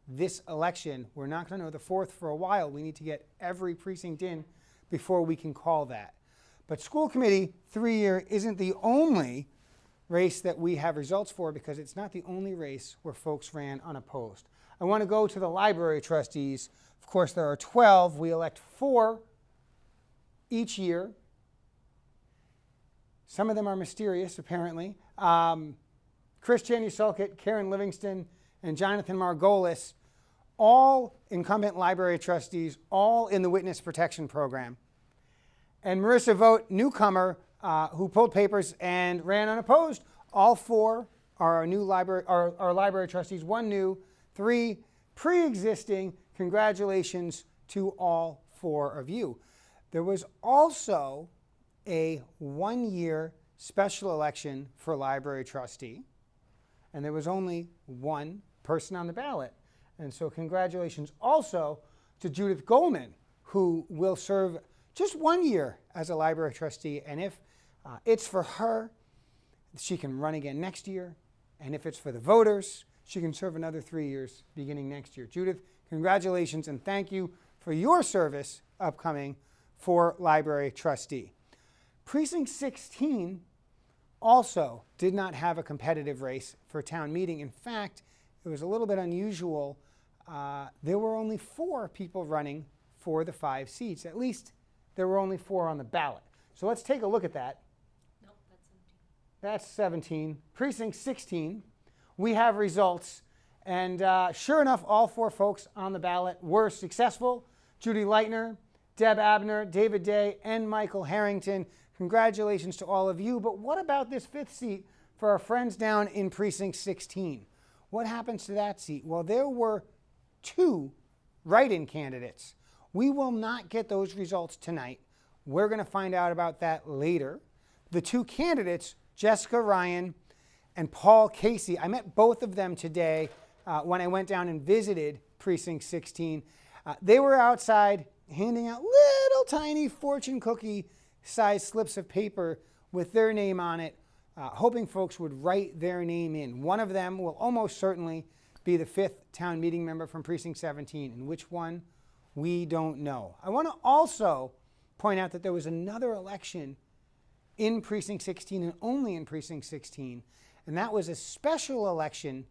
this election. We're not going to know the 4th for a while. We need to get every precinct in before we can call that. But school committee 3-year isn't the only race that we have results for, because it's not the only race where folks ran unopposed. I want to go to the library trustees. Of course, there are 12. We elect 4 each year. Some of them are mysterious, apparently. Chris Chaney-Sulkett, Karen Livingston, and Jonathan Margolis, all incumbent library trustees, all in the Witness Protection Program. And Marissa Vogt, newcomer, who pulled papers and ran unopposed. All 4 are our new library, our library trustees. 1 new, 3 pre-existing. Congratulations to all 4 of you. There was also a 1-year special election for library trustee, and there was only 1 person on the ballot. And so congratulations also to Judith Goldman, who will serve just 1 year as a library trustee. And if it's for her, she can run again next year. And if it's for the voters, she can serve another 3 years beginning next year. Judith, congratulations and thank you for your service upcoming for library trustee. Precinct 16 also did not have a competitive race for town meeting. In fact, it was a little bit unusual. There were only 4 people running for the 5 seats. At least there were only 4 on the ballot. So let's take a look at that. Nope, that's 17. That's 17. Precinct 16, we have results. And sure enough, all 4 folks on the ballot were successful. Judy Leitner, Deb Abner, David Day, and Michael Harrington. Congratulations to all of you. But what about this 5th seat for our friends down in Precinct 16? What happens to that seat? Well, there were 2 write-in candidates. We will not get those results tonight. We're going to find out about that later. The 2 candidates, Jessica Ryan and Paul Casey, I met both of them today when I went down and visited Precinct 16. They were outside handing out little tiny fortune cookie sized slips of paper with their name on it, hoping folks would write their name in. One of them will almost certainly be the 5th town meeting member from Precinct 17, and which one, we don't know. I want to also point out that there was another election in Precinct 16 and only in Precinct 16, and that was a special election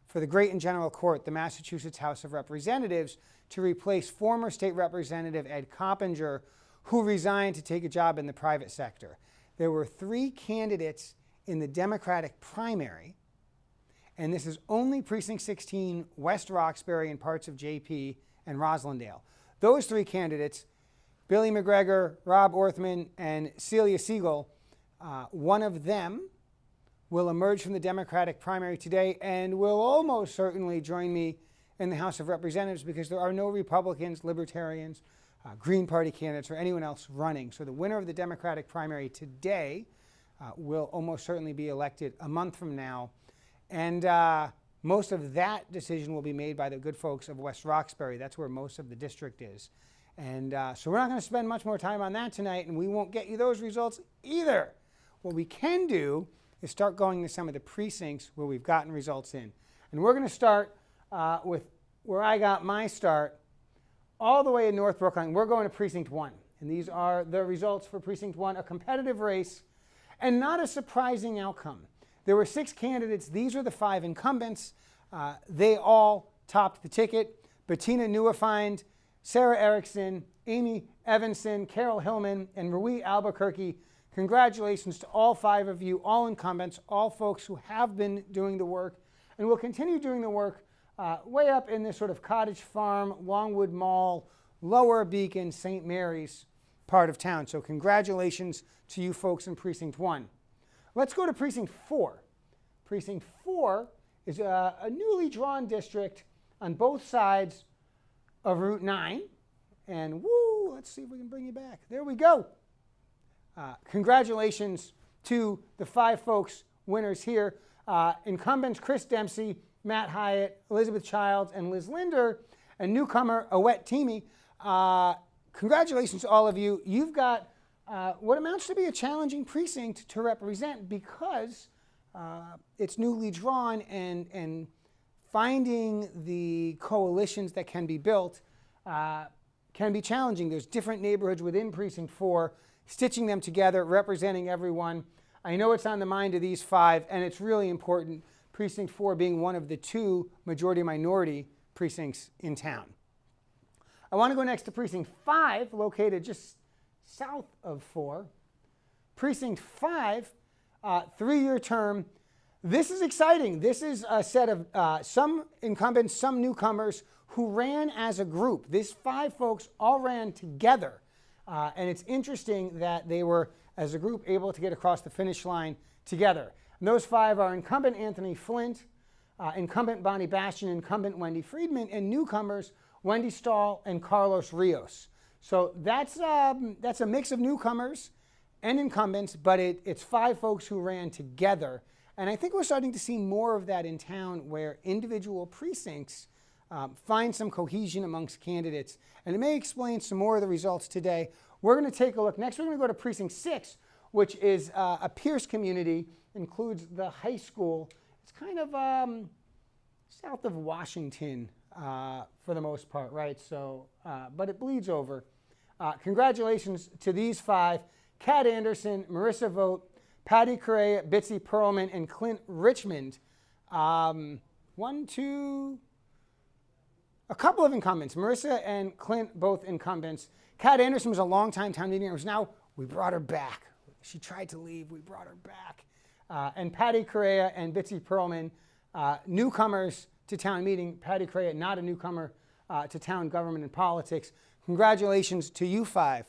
for the Great and General Court, the Massachusetts House of Representatives, to replace former State Representative Ed Coppinger, who resigned to take a job in the private sector. There were 3 candidates in the Democratic primary, and this is only Precinct 16, West Roxbury, and parts of JP and Roslindale. Those 3 candidates, Billy McGregor, Rob Orthman, and Celia Siegel, one of them will emerge from the Democratic primary today and will almost certainly join me in the House of Representatives, because there are no Republicans, Libertarians, Green Party candidates, or anyone else running. So the winner of the Democratic primary today will almost certainly be elected a month from now. And most of that decision will be made by the good folks of West Roxbury. That's where most of the district is. And so we're not going to spend much more time on that tonight, and we won't get you those results either. What we can do is start going to some of the precincts where we've gotten results in. And we're going to start with where I got my start, all the way in North Brookline. We're going to Precinct 1. And these are the results for Precinct 1, a competitive race, and not a surprising outcome. There were 6 candidates. These are the 5 incumbents. They all topped the ticket. Bettina Newefind, Sarah Erickson, Amy Evanson, Carol Hillman, and Rui Albuquerque. Congratulations to all 5 of you, all incumbents, all folks who have been doing the work and will continue doing the work way up in this sort of Cottage Farm, Longwood Mall, Lower Beacon, St. Mary's part of town. So congratulations to you folks in Precinct 1. Let's go to Precinct 4. Precinct 4 is a newly drawn district on both sides of Route 9. And woo, let's see if we can bring you back. There we go. Congratulations to the 5 folks winners here. Incumbents Chris Dempsey, Matt Hyatt, Elizabeth Childs, and Liz Linder, and newcomer Awet Teamy. Congratulations to all of you. You've got what amounts to be a challenging precinct to represent because it's newly drawn, and finding the coalitions that can be built can be challenging. There's different neighborhoods within Precinct 4, stitching them together, representing everyone. I know it's on the mind of these 5, and it's really important, Precinct 4 being one of the 2 majority-minority precincts in town. I want to go next to Precinct 5, located just south of 4. Precinct 5, 3-year term. This is exciting. This is a set of some incumbents, some newcomers who ran as a group. These 5 folks all ran together. And it's interesting that they were, as a group, able to get across the finish line together. And those 5 are incumbent Anthony Flint, incumbent Bonnie Bastian, incumbent Wendy Friedman, and newcomers Wendy Stahl and Carlos Rios. So that's a mix of newcomers and incumbents, but it's 5 folks who ran together. And I think we're starting to see more of that in town, where individual precincts find some cohesion amongst candidates. And it may explain some more of the results today. We're going to take a look. Next, we're going to go to Precinct 6, which is a Pierce community, includes the high school. It's kind of south of Washington for the most part, right? So, but it bleeds over. Congratulations to these 5, Kat Anderson, Marissa Vogt, Patty Correa, Bitsy Perlman, and Clint Richmond. A couple of incumbents, Marissa and Clint, both incumbents. Kat Anderson was a longtime town meeting member. Now we brought her back. She tried to leave, we brought her back. And Patty Correa and Bitsy Perlman, newcomers to town meeting. Patty Correa, not a newcomer to town government and politics. Congratulations to you 5.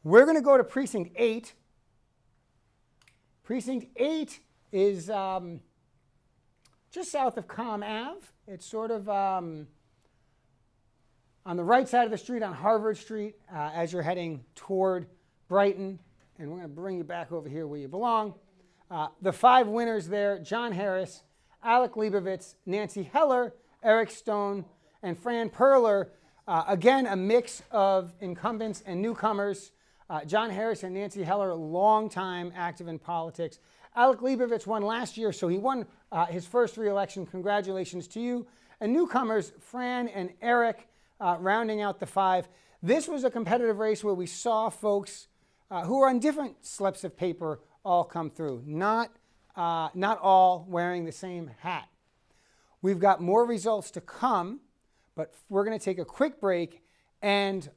We're going to go to Precinct 8. Precinct 8 is just south of Com Ave. It's sort of on the right side of the street on Harvard Street as you're heading toward Brighton. And we're going to bring you back over here where you belong. The 5 winners there, John Harris, Alec Leibovitz, Nancy Heller, Eric Stone, and Fran Perler. Again, a mix of incumbents and newcomers. John Harris and Nancy Heller, long time active in politics. Alec Leibovitz won last year, so he won his first re-election. Congratulations to you. And newcomers, Fran and Eric, rounding out the 5. This was a competitive race where we saw folks who were on different slips of paper all come through, not all wearing the same hat. We've got more results to come, but we're going to take a quick break and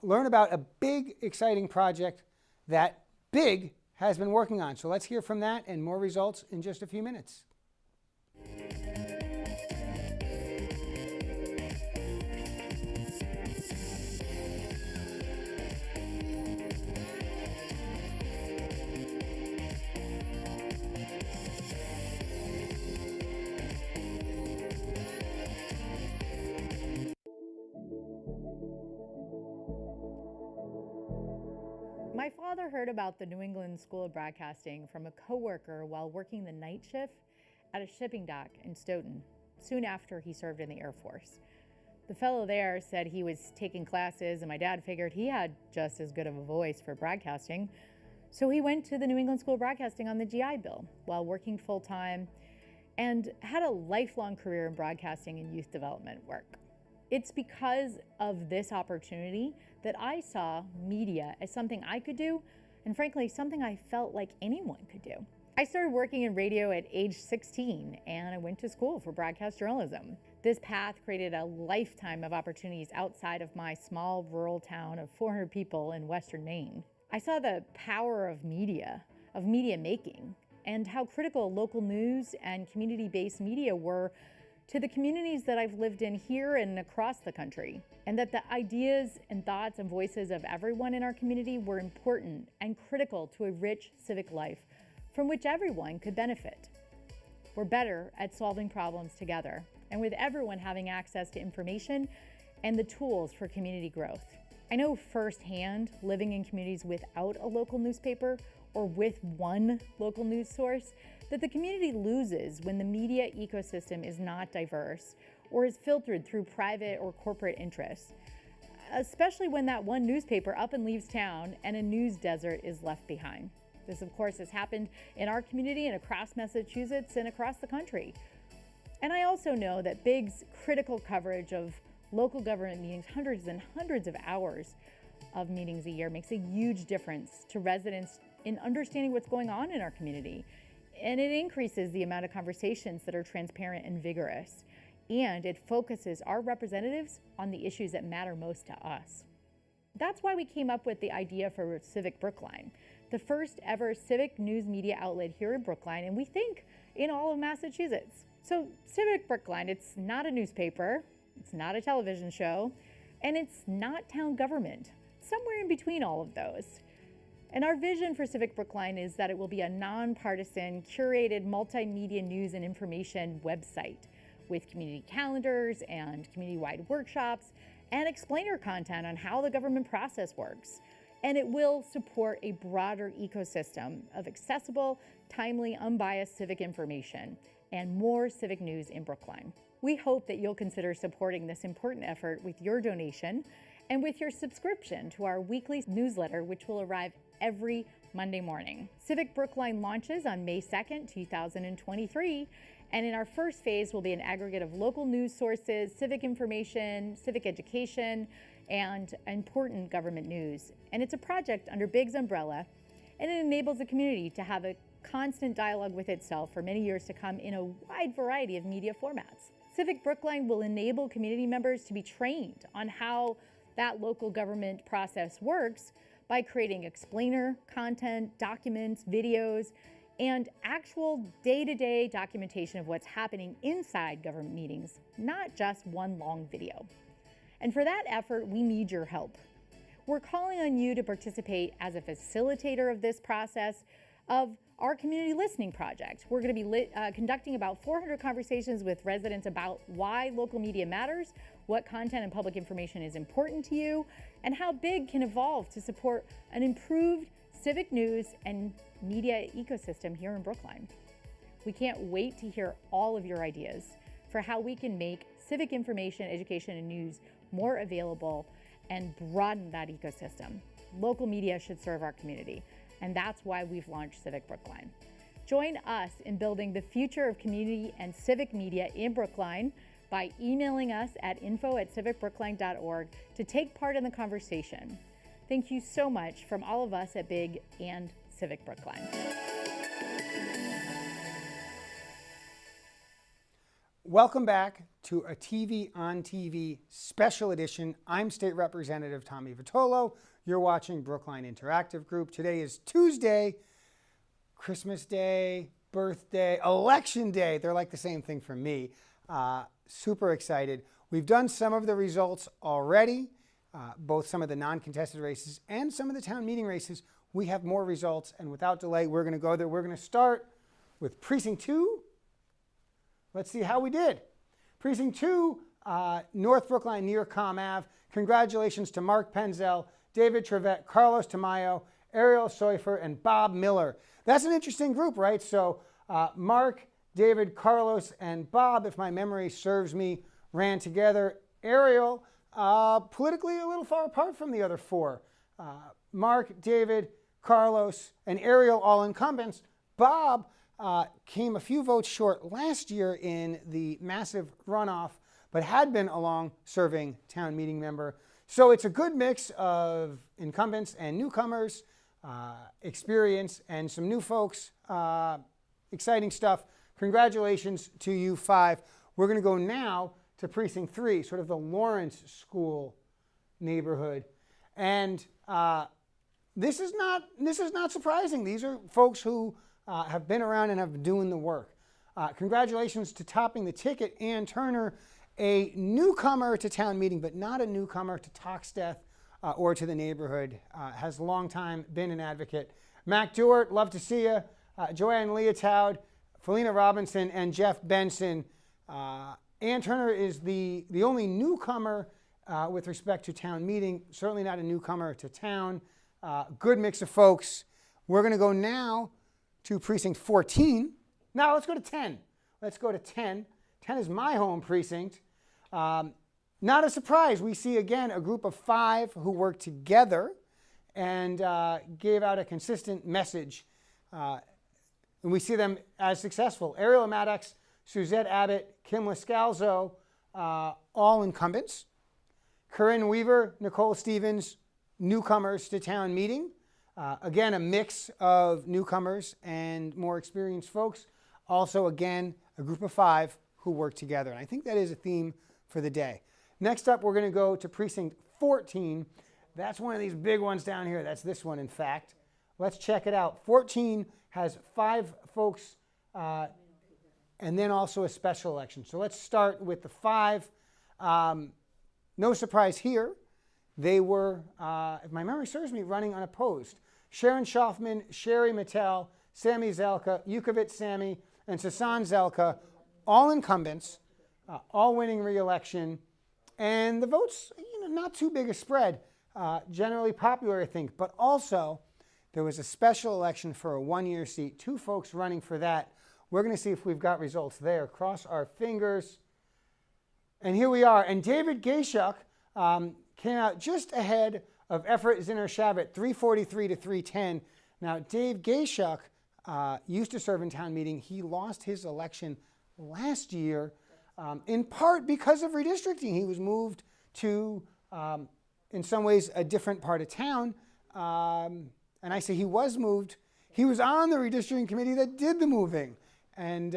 learn about a big, exciting project that Big has been working on. So let's hear from that and more results in just a few minutes. My father heard about the New England School of Broadcasting from a coworker while working the night shift at a shipping dock in Stoughton, soon after he served in the Air Force. The fellow there said he was taking classes, and my dad figured he had just as good of a voice for broadcasting, so he went to the New England School of Broadcasting on the GI Bill while working full-time and had a lifelong career in broadcasting and youth development work. It's because of this opportunity that I saw media as something I could do, and frankly, something I felt like anyone could do. I started working in radio at age 16, and I went to school for broadcast journalism. This path created a lifetime of opportunities outside of my small rural town of 400 people in western Maine. I saw the power of media making, and how critical local news and community-based media were to the communities that I've lived in here and across the country, and that the ideas and thoughts and voices of everyone in our community were important and critical to a rich civic life from which everyone could benefit. We're better at solving problems together, and with everyone having access to information and the tools for community growth. I know firsthand, living in communities without a local newspaper or with one local news source, that the community loses when the media ecosystem is not diverse or is filtered through private or corporate interests, especially when that one newspaper up and leaves town and a news desert is left behind. This, of course, has happened in our community and across Massachusetts and across the country. And I also know that BIG's critical coverage of local government meetings, hundreds and hundreds of hours of meetings a year, makes a huge difference to residents in understanding what's going on in our community. And it increases the amount of conversations that are transparent and vigorous. And it focuses our representatives on the issues that matter most to us. That's why we came up with the idea for Civic Brookline, the first ever civic news media outlet here in Brookline, and we think in all of Massachusetts. So Civic Brookline, it's not a newspaper, it's not a television show, and it's not town government, somewhere in between all of those. And our vision for Civic Brookline is that it will be a nonpartisan, curated multimedia news and information website with community calendars and community-wide workshops and explainer content on how the government process works. And it will support a broader ecosystem of accessible, timely, unbiased civic information and more civic news in Brookline. We hope that you'll consider supporting this important effort with your donation and with your subscription to our weekly newsletter, which will arrive every Monday morning. Civic Brookline launches on May 2nd, 2023, and in our first phase will be an aggregate of local news sources, civic information, civic education, and important government news. And it's a project under BIG's umbrella, and it enables the community to have a constant dialogue with itself for many years to come in a wide variety of media formats. Civic Brookline will enable community members to be trained on how that local government process works by creating explainer content, documents, videos, and actual day-to-day documentation of what's happening inside government meetings, not just one long video. And for that effort, we need your help. We're calling on you to participate as a facilitator of this process of our community listening project. We're going to be conducting about 400 conversations with residents about why local media matters, what content and public information is important to you, and how BIG can evolve to support an improved civic news and media ecosystem here in Brookline. We can't wait to hear all of your ideas for how we can make civic information, education, and news more available and broaden that ecosystem. Local media should serve our community, and that's why we've launched Civic Brookline. Join us in building the future of community and civic media in Brookline by emailing us at info@civicbrookline.org to take part in the conversation. Thank you so much from all of us at BIG and Civic Brookline. Welcome back to a TV on TV special edition. I'm State Representative Tommy Vitolo. You're watching Brookline Interactive Group. Today is Tuesday, Christmas Day, birthday, election day. They're like the same thing for me. Super excited. We've done some of the results already, both some of the non-contested races and some of the town meeting races. We have more results, and without delay, we're going to go there. We're going to start with Precinct 2. Let's see how we did. Precinct 2, North Brookline near Com Ave. Congratulations to Mark Penzel, David Trevette, Carlos Tamayo, Ariel Seufer, and Bob Miller. That's an interesting group, right? So Mark, David, Carlos, and Bob, if my memory serves me, ran together. Ariel, politically a little far apart from the other four. Mark, David, Carlos, and Ariel, all incumbents. Bob came a few votes short last year in the massive runoff, but had been a long-serving town meeting member. So it's a good mix of incumbents and newcomers, experience, and some new folks. Exciting stuff. Congratulations to you five. We're going to go now to Precinct 3, sort of the Lawrence School neighborhood. And this is not surprising. These are folks who have been around and have been doing the work. Congratulations to topping the ticket, Ann Turner, a newcomer to town meeting, but not a newcomer to Toxteth or to the neighborhood. Has a long time been an advocate. Mac Dewart, love to see you. Joanne Leotoud, Felina Robinson, and Jeff Benson. Ann Turner is the only newcomer with respect to town meeting, certainly not a newcomer to town. Good mix of folks. We're going to go now to precinct 14. Now let's go to 10. Let's go to 10. 10 is my home precinct. Not a surprise. We see again a group of 5 who work together and gave out a consistent message. And we see them as successful. Ariel Maddox, Suzette Abbott, Kim Lascalzo, all incumbents. Corinne Weaver, Nicole Stevens, newcomers to town meeting. Again, a mix of newcomers and more experienced folks. Also, again, a group of 5 who work together. And I think that is a theme for the day. Next up, we're going to go to precinct 14. That's one of these big ones down here. That's this one, in fact. Let's check it out. 14 has 5 folks and then also a special election. So let's start with the 5. No surprise here. They were, if my memory serves me, running unopposed. Sharon Schaufman, Sherry Mattel, Sammy Zelka, Yukovic Sammy, and Sasan Zelka, all incumbents, all winning re-election. And the votes, not too big a spread. Generally popular, I think. But also, there was a special election for a 1-year seat. 2 folks running for that. We're going to see if we've got results there. Cross our fingers. And here we are. And David Gayshuk came out just ahead of Efrat Zinner-Shavit, 343 to 310. Now, Dave Gayshuk used to serve in town meeting. He lost his election last year, in part because of redistricting. He was moved to, in some ways, a different part of town. And I say he was moved. He was on the redistricting committee that did the moving. And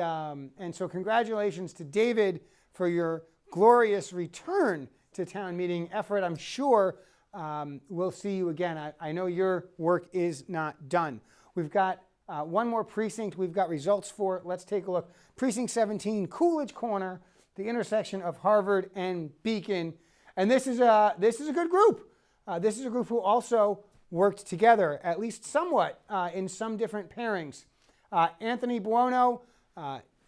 so congratulations to David for your glorious return to town meeting. Efrat, I'm sure we'll see you again. I know your work is not done. We've got one more precinct we've got results for. Let's take a look. Precinct 17, Coolidge Corner, the intersection of Harvard and Beacon. And this is a good group. This is a group who also worked together, at least somewhat, in some different pairings. Anthony Buono,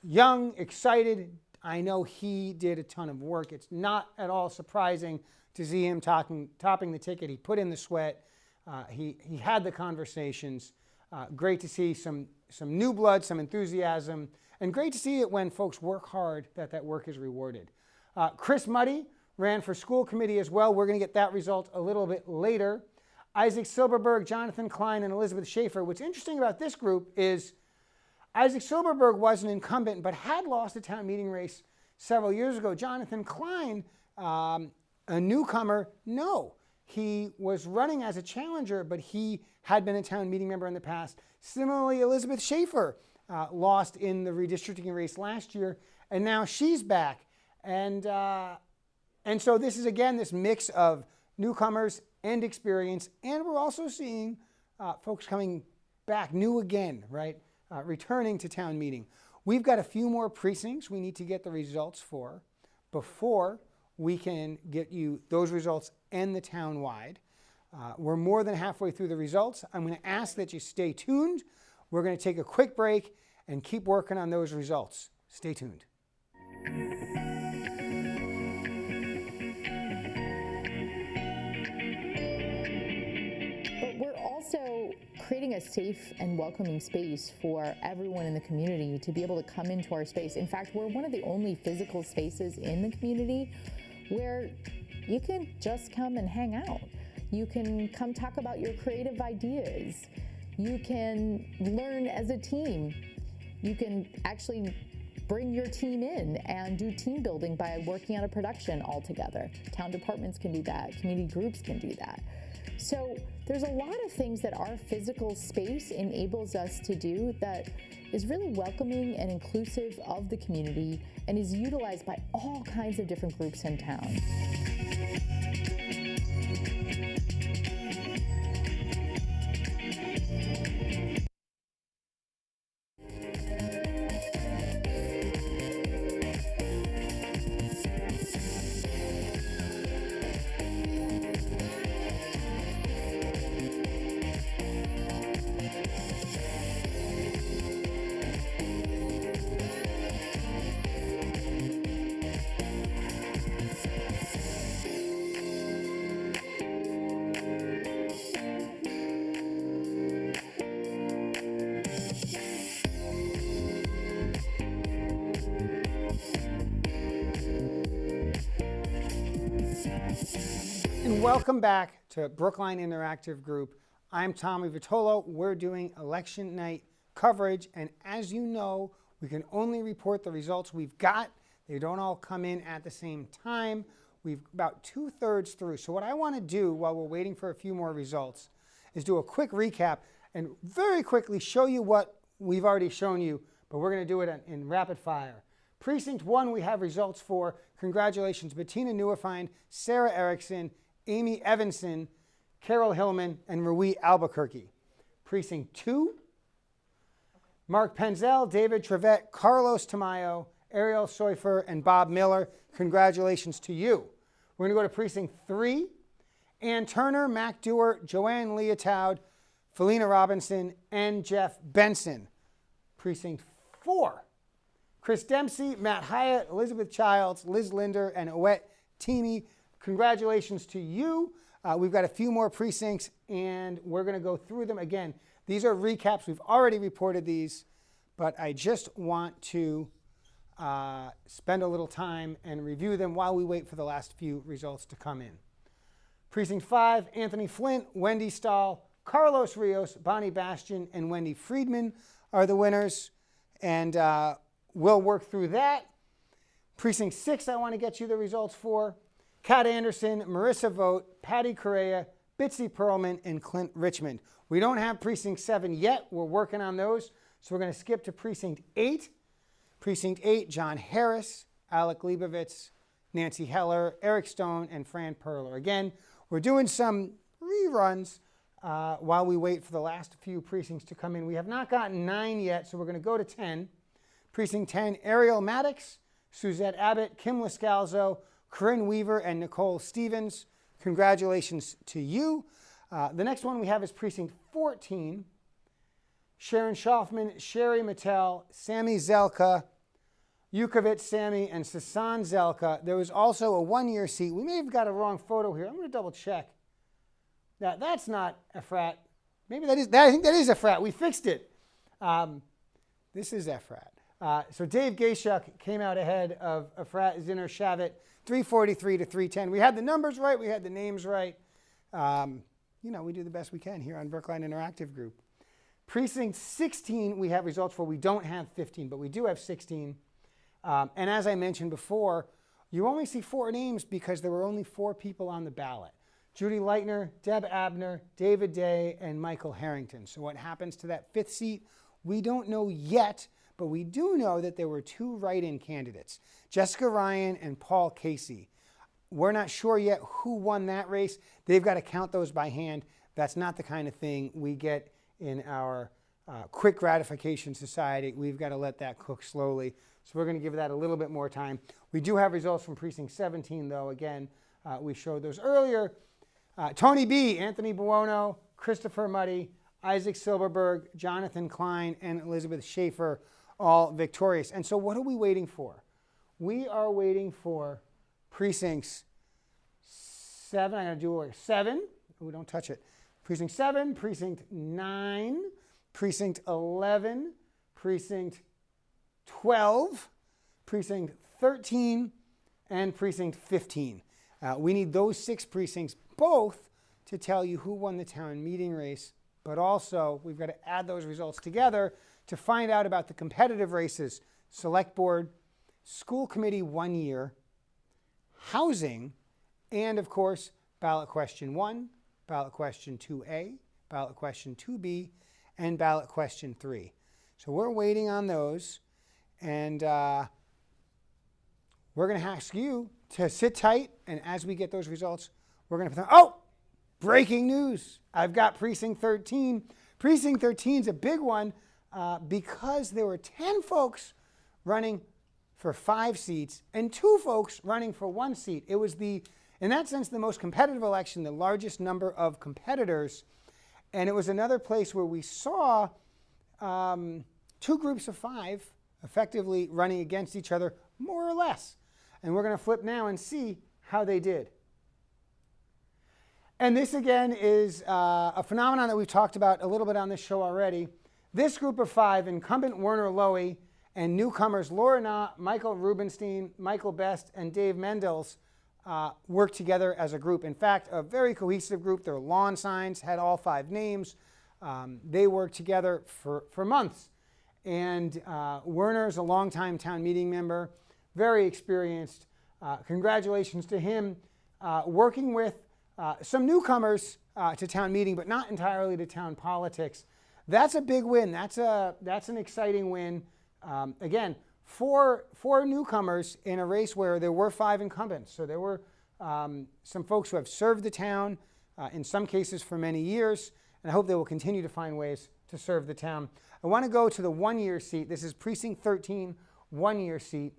young, excited. I know he did a ton of work. It's not at all surprising to see him topping the ticket. He put in the sweat. He had the conversations. Great to see some new blood, some enthusiasm, and great to see it when folks work hard, that work is rewarded. Chris Muddy ran for school committee as well. We're going to get that result a little bit later. Isaac Silberberg, Jonathan Klein, and Elizabeth Schaefer. What's interesting about this group is Isaac Silberberg was an incumbent but had lost a town meeting race several years ago. Jonathan Klein, a newcomer, no. He was running as a challenger, but he had been a town meeting member in the past. Similarly, Elizabeth Schaefer lost in the redistricting race last year, and now she's back. And so this is, again, this mix of newcomers and experience, and we're also seeing folks coming back, new again, right? Returning to town meeting. We've got a few more precincts we need to get the results for before we can get you those results and the town-wide. We're more than halfway through the results. I'm going to ask that you stay tuned. We're going to take a quick break and keep working on those results. Stay tuned. But we're also creating a safe and welcoming space for everyone in the community to be able to come into our space. In fact, we're one of the only physical spaces in the community where you can just come and hang out. You can come talk about your creative ideas. You can learn as a team. You can actually bring your team in and do team building by working on a production all together. Town departments can do that. Community groups can do that. So there's a lot of things that our physical space enables us to do that is really welcoming and inclusive of the community and is utilized by all kinds of different groups in town. and welcome back to Brookline Interactive Group. I'm Tommy Vitolo. We're doing election night coverage, and as you know, we can only report the results we've got. They don't all come in at the same time. We've about 2/3 through. So what I want to do while we're waiting for a few more results is do a quick recap and very quickly show you what we've already shown you, but we're going to do it in rapid fire. Precinct 1, we have results for. Congratulations, Bettina Newefind, Sarah Erickson, Amy Evanson, Carol Hillman, and Rui Albuquerque. Precinct 2, Mark Penzel, David Trevette, Carlos Tamayo, Ariel Seufer, and Bob Miller. Congratulations to you. We're going to go to Precinct 3, Ann Turner, Mac Dewar, Joanne Leotoud, Felina Robinson, and Jeff Benson. Precinct 4, Chris Dempsey, Matt Hyatt, Elizabeth Childs, Liz Linder, and Owette Teamy. Congratulations to you. We've got a few more precincts, and we're going to go through them. Again, these are recaps. We've already reported these, but I just want to spend a little time and review them while we wait for the last few results to come in. Precinct 5, Anthony Flint, Wendy Stahl, Carlos Rios, Bonnie Bastian, and Wendy Friedman are the winners, and we'll work through that. Precinct 6, I want to get you the results for. Kat Anderson, Marissa Vogt, Patty Correa, Bitsy Perlman, and Clint Richmond. We don't have Precinct 7 yet. We're working on those. So we're going to skip to Precinct 8. Precinct 8, John Harris, Alec Leibovitz, Nancy Heller, Eric Stone, and Fran Perler. Again, we're doing some reruns while we wait for the last few precincts to come in. We have not gotten 9 yet, so we're going to go to 10. Precinct 10, Ariel Maddox, Suzette Abbott, Kim Lascalzo, Corinne Weaver, and Nicole Stevens. Congratulations to you. The next one we have is Precinct 14, Sharon Schaufman, Sherry Mattel, Sammy Zelka, Yukovitz Sammy, and Sasan Zelka. There was also a 1-year seat. We may have got a wrong photo here. I'm going to double check. Now, that's not a frat. Maybe that is. I think that is a frat. We fixed it. This is a frat. So Dave Gayshuk came out ahead of Efrat Zinner Shavit, 343 to 310. We had the numbers right. We had the names right. We do the best we can here on Brookline Interactive Group. Precinct 16, we have results for. We don't have 15, but we do have 16. And as I mentioned before, you only see 4 names because there were only 4 people on the ballot. Judy Leitner, Deb Abner, David Day, and Michael Harrington. So what happens to that 5th seat, we don't know yet, but we do know that there were 2 write-in candidates, Jessica Ryan and Paul Casey. We're not sure yet who won that race. They've got to count those by hand. That's not the kind of thing we get in our quick gratification society. We've got to let that cook slowly. So we're going to give that a little bit more time. We do have results from Precinct 17, though. Again, we showed those earlier. Tony B., Anthony Buono, Christopher Muddy, Isaac Silberberg, Jonathan Klein, and Elizabeth Schaefer, all victorious. And so what are we waiting for? We are waiting for precincts 7. I'm going to do 7. Oh, don't touch it. Precinct 7, Precinct 9, Precinct 11, Precinct 12, Precinct 13, and Precinct 15. We need those 6 precincts both to tell you who won the town meeting race, but also we've got to add those results together to find out about the competitive races, select board, school committee 1 year, housing, and of course, ballot question 1, ballot question 2A, ballot question 2B, and ballot question 3. So we're waiting on those, and we're going to ask you to sit tight, and as we get those results, we're going to breaking news. I've got Precinct 13. Precinct 13 is a big one because there were 10 folks running for 5 seats and 2 folks running for 1 seat. It was in that sense, the most competitive election, the largest number of competitors. And it was another place where we saw 2 groups of 5 effectively running against each other, more or less. And we're going to flip now and see how they did. And this, again, is a phenomenon that we've talked about a little bit on this show already. This group of 5, incumbent Werner Lowy and newcomers Laura Na, Michael Rubenstein, Michael Best, and Dave Mendels, work together as a group. In fact, a very cohesive group. Their lawn signs had all 5 names. They worked together for months. And Werner's a longtime town meeting member, very experienced. Congratulations to him, working with some newcomers to town meeting, but not entirely to town politics. That's a big win. That's an exciting win. Again, four newcomers in a race where there were 5 incumbents. So there were some folks who have served the town, in some cases for many years, and I hope they will continue to find ways to serve the town. I want to go to the 1-year seat. This is Precinct 13, 1-year seat.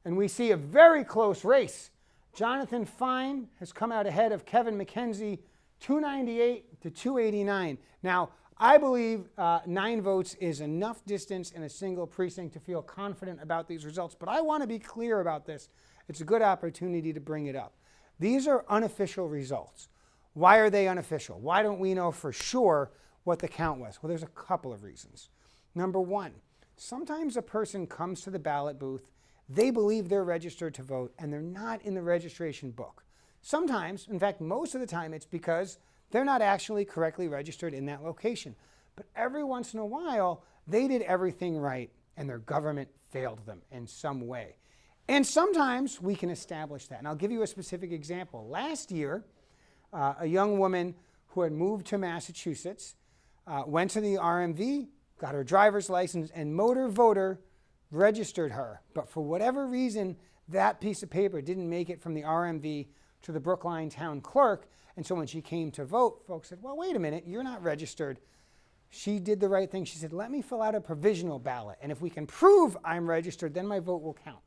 And we see a very close race. Jonathan Fine has come out ahead of Kevin McKenzie, 298 to 289. Now, I believe 9 votes is enough distance in a single precinct to feel confident about these results, but I want to be clear about this. It's a good opportunity to bring it up. These are unofficial results. Why are they unofficial? Why don't we know for sure what the count was? Well, there's a couple of reasons. Number one, sometimes a person comes to the ballot booth, they believe they're registered to vote, and they're not in the registration book. Sometimes, in fact, most of the time, it's because they're not actually correctly registered in that location. But every once in a while, they did everything right, and their government failed them in some way. And sometimes we can establish that. And I'll give you a specific example. Last year, a young woman who had moved to Massachusetts went to the RMV, got her driver's license, and Motor Voter registered her. But for whatever reason, that piece of paper didn't make it from the RMV to the Brookline town clerk. And so when she came to vote, folks said, well, wait a minute, you're not registered. She did the right thing. She said, let me fill out a provisional ballot. And if we can prove I'm registered, then my vote will count.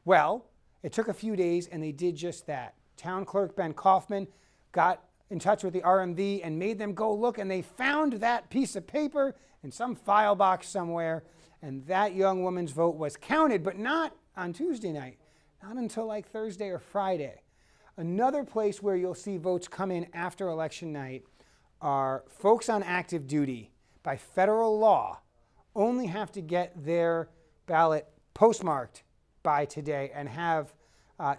Well, it took a few days, and they did just that. Town clerk Ben Kaufman got in touch with the RMV and made them go look, and they found that piece of paper in some file box somewhere, and that young woman's vote was counted, but not on Tuesday night, not until like Thursday or Friday. Another place where you'll see votes come in after election night are folks on active duty. By federal law, only have to get their ballot postmarked by today and have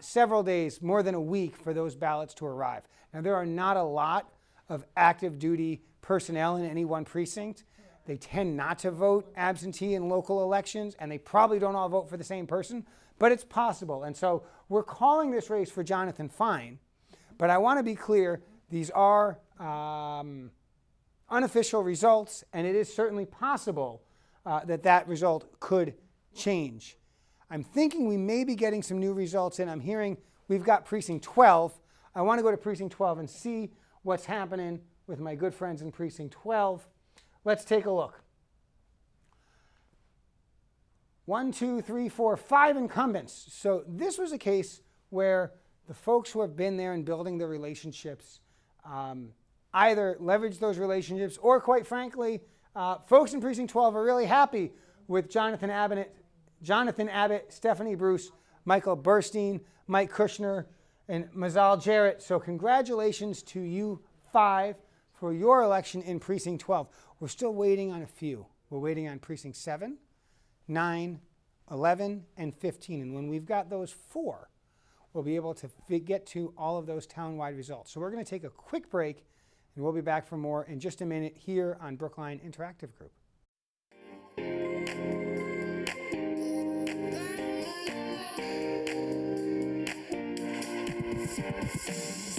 several days, more than a week, for those ballots to arrive. Now, there are not a lot of active duty personnel in any one precinct. They tend not to vote absentee in local elections, and they probably don't all vote for the same person, but it's possible. And so we're calling this race for Jonathan Fine, but I want to be clear, these are unofficial results, and it is certainly possible that result could change. I'm thinking we may be getting some new results in. I'm hearing we've got Precinct 12. I want to go to Precinct 12 and see what's happening with my good friends in Precinct 12. Let's take a look. 1, 2, 3, 4, 5 incumbents. So this was a case where the folks who have been there and building the relationships either leveraged those relationships or, quite frankly, folks in Precinct 12 are really happy with Jonathan Abbott, Stephanie Bruce, Michael Burstein, Mike Kushner, and Mazal Jarrett. So congratulations to you 5 for your election in Precinct 12. We're still waiting on a few. We're waiting on Precinct 7, 9, 11, and 15. And when we've got those 4, we'll be able to get to all of those town-wide results. So we're going to take a quick break, and we'll be back for more in just a minute here on Brookline Interactive Group.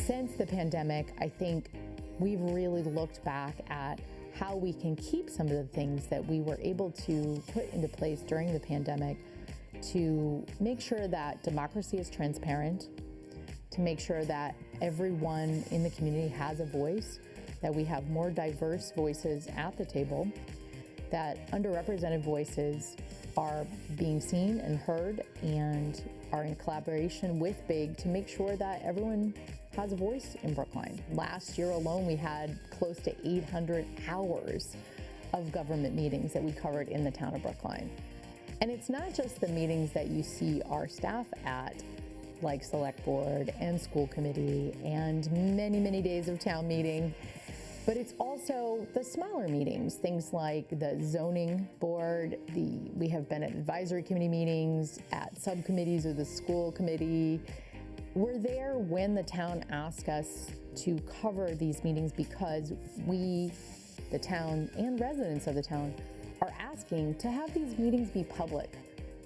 Since the pandemic, I think we've really looked back at how we can keep some of the things that we were able to put into place during the pandemic to make sure that democracy is transparent, to make sure that everyone in the community has a voice, that we have more diverse voices at the table, that underrepresented voices are being seen and heard and are in collaboration with BIG to make sure that everyone has a voice in Brookline. Last year alone, we had close to 800 hours of government meetings that we covered in the town of Brookline. And it's not just the meetings that you see our staff at, like select board and school committee and many, many days of town meeting, but it's also the smaller meetings, things like the zoning board, we have been at advisory committee meetings, at subcommittees of the school committee. We're there when the town asks us to cover these meetings because we, the town, and residents of the town are asking to have these meetings be public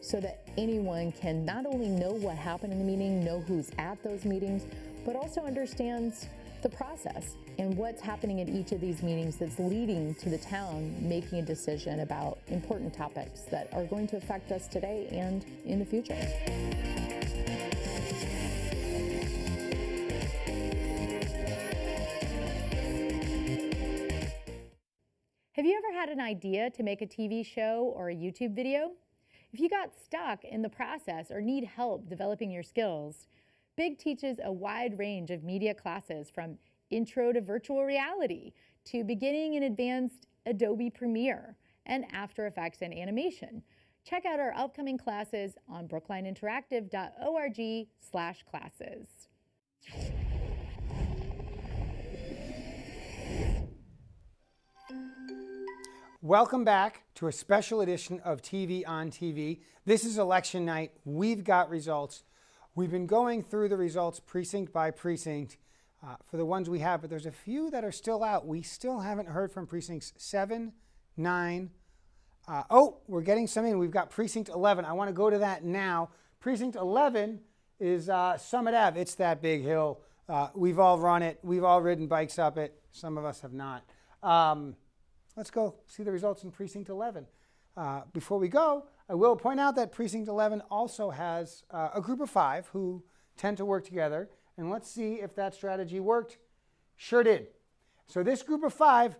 so that anyone can not only know what happened in the meeting, know who's at those meetings, but also understands the process and what's happening at each of these meetings that's leading to the town making a decision about important topics that are going to affect us today and in the future. Have you ever had an idea to make a TV show or a YouTube video? If you got stuck in the process or need help developing your skills, Big teaches a wide range of media classes from intro to virtual reality to beginning and advanced Adobe Premiere and After Effects and animation. Check out our upcoming classes on brooklineinteractive.org/classes. Welcome back to a special edition of TV on TV. This is election night. We've got results. We've been going through the results precinct by precinct for the ones we have, but there's a few that are still out. We still haven't heard from precincts 7, 9. We're getting some in. We've got precinct 11. I want to go to that now. Precinct 11 is Summit Ave. It's that big hill. We've all run it. We've all ridden bikes up it. Some of us have not. Let's go see the results in Precinct 11. Before we go, I will point out that Precinct 11 also has a group of 5 who tend to work together. And let's see if that strategy worked. Sure did. So this group of 5,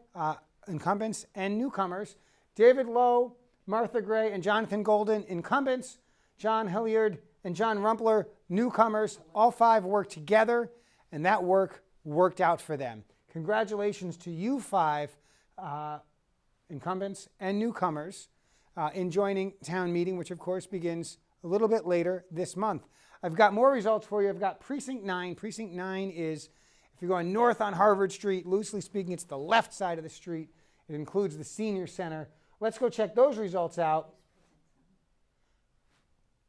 incumbents and newcomers, David Lowe, Martha Gray, and Jonathan Golden, incumbents, John Hilliard and John Rumpler, newcomers, all 5 worked together, and that work worked out for them. Congratulations to you 5 incumbents and newcomers in joining town meeting, which of course begins a little bit later this month. I've got more results for you. I've got Precinct 9. Precinct 9 is, if you're going north on Harvard Street, loosely speaking, it's the left side of the street. It includes the senior center. Let's go check those results out.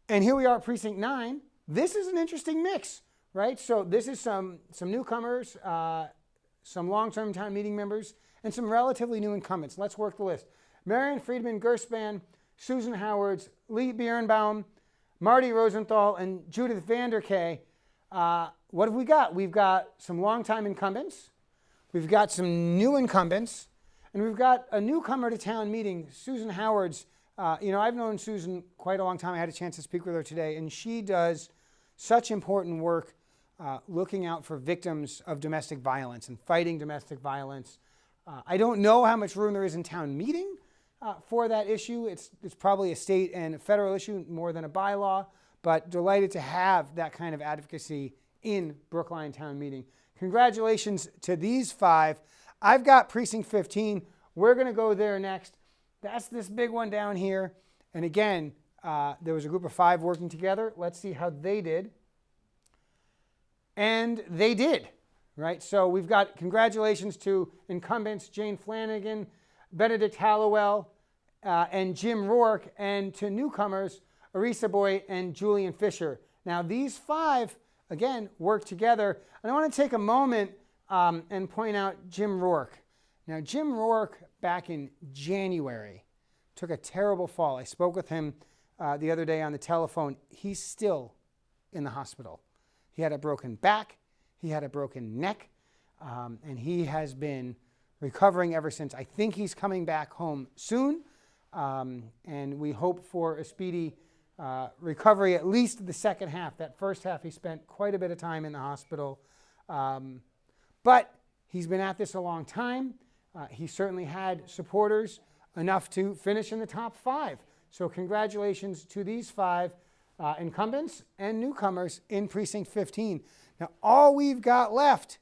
And here we are at Precinct 9. This is an interesting mix, right? So this is some newcomers, some long-term town meeting members, and some relatively new incumbents. Let's work the list. Marion Friedman Gerspan, Susan Howards, Lee Birnbaum, Marty Rosenthal, and Judith Vanderkay. What have we got? We've got some longtime incumbents. We've got some new incumbents. And we've got a newcomer to town meeting, Susan Howards. I've known Susan quite a long time. I had a chance to speak with her today. And she does such important work looking out for victims of domestic violence and fighting domestic violence. I don't know how much room there is in town meeting for that issue. It's probably a state and a federal issue more than a bylaw, but delighted to have that kind of advocacy in Brookline town meeting. Congratulations to these 5. I've got Precinct 15. We're going to go there next. That's this big one down here. And again, there was a group of 5 working together. Let's see how they did. And they did. Right, so we've got congratulations to incumbents Jane Flanagan, Benedict Hallowell, and Jim Rourke, and to newcomers Arisa Boy and Julian Fisher. Now these 5, again, work together. And I want to take a moment and point out Jim Rourke. Now Jim Rourke, back in January, took a terrible fall. I spoke with him the other day on the telephone. He's still in the hospital. He had a broken back. He had a broken neck, and he has been recovering ever since. I think he's coming back home soon, and we hope for a speedy recovery, at least the second half. That first half, he spent quite a bit of time in the hospital. But he's been at this a long time. He certainly had supporters enough to finish in the top 5. So congratulations to these 5 incumbents and newcomers in Precinct 15. Now, all we've got left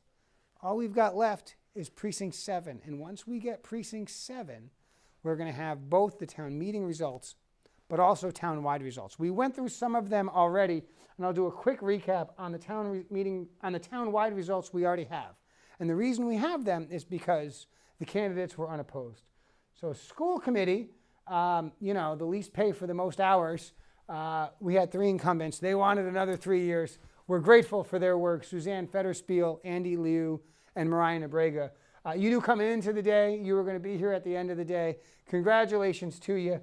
is Precinct 7. And once we get Precinct 7, we're going to have both the town meeting results, but also town-wide results. We went through some of them already, and I'll do a quick recap on the town-wide results we already have. And the reason we have them is because the candidates were unopposed. So school committee, the least pay for the most hours, we had 3 incumbents. They wanted another 3 years. We're grateful for their work. Suzanne Federspiel, Andy Liu, and Mariah Nebrega. You do come into the day. You are going to be here at the end of the day. Congratulations to you.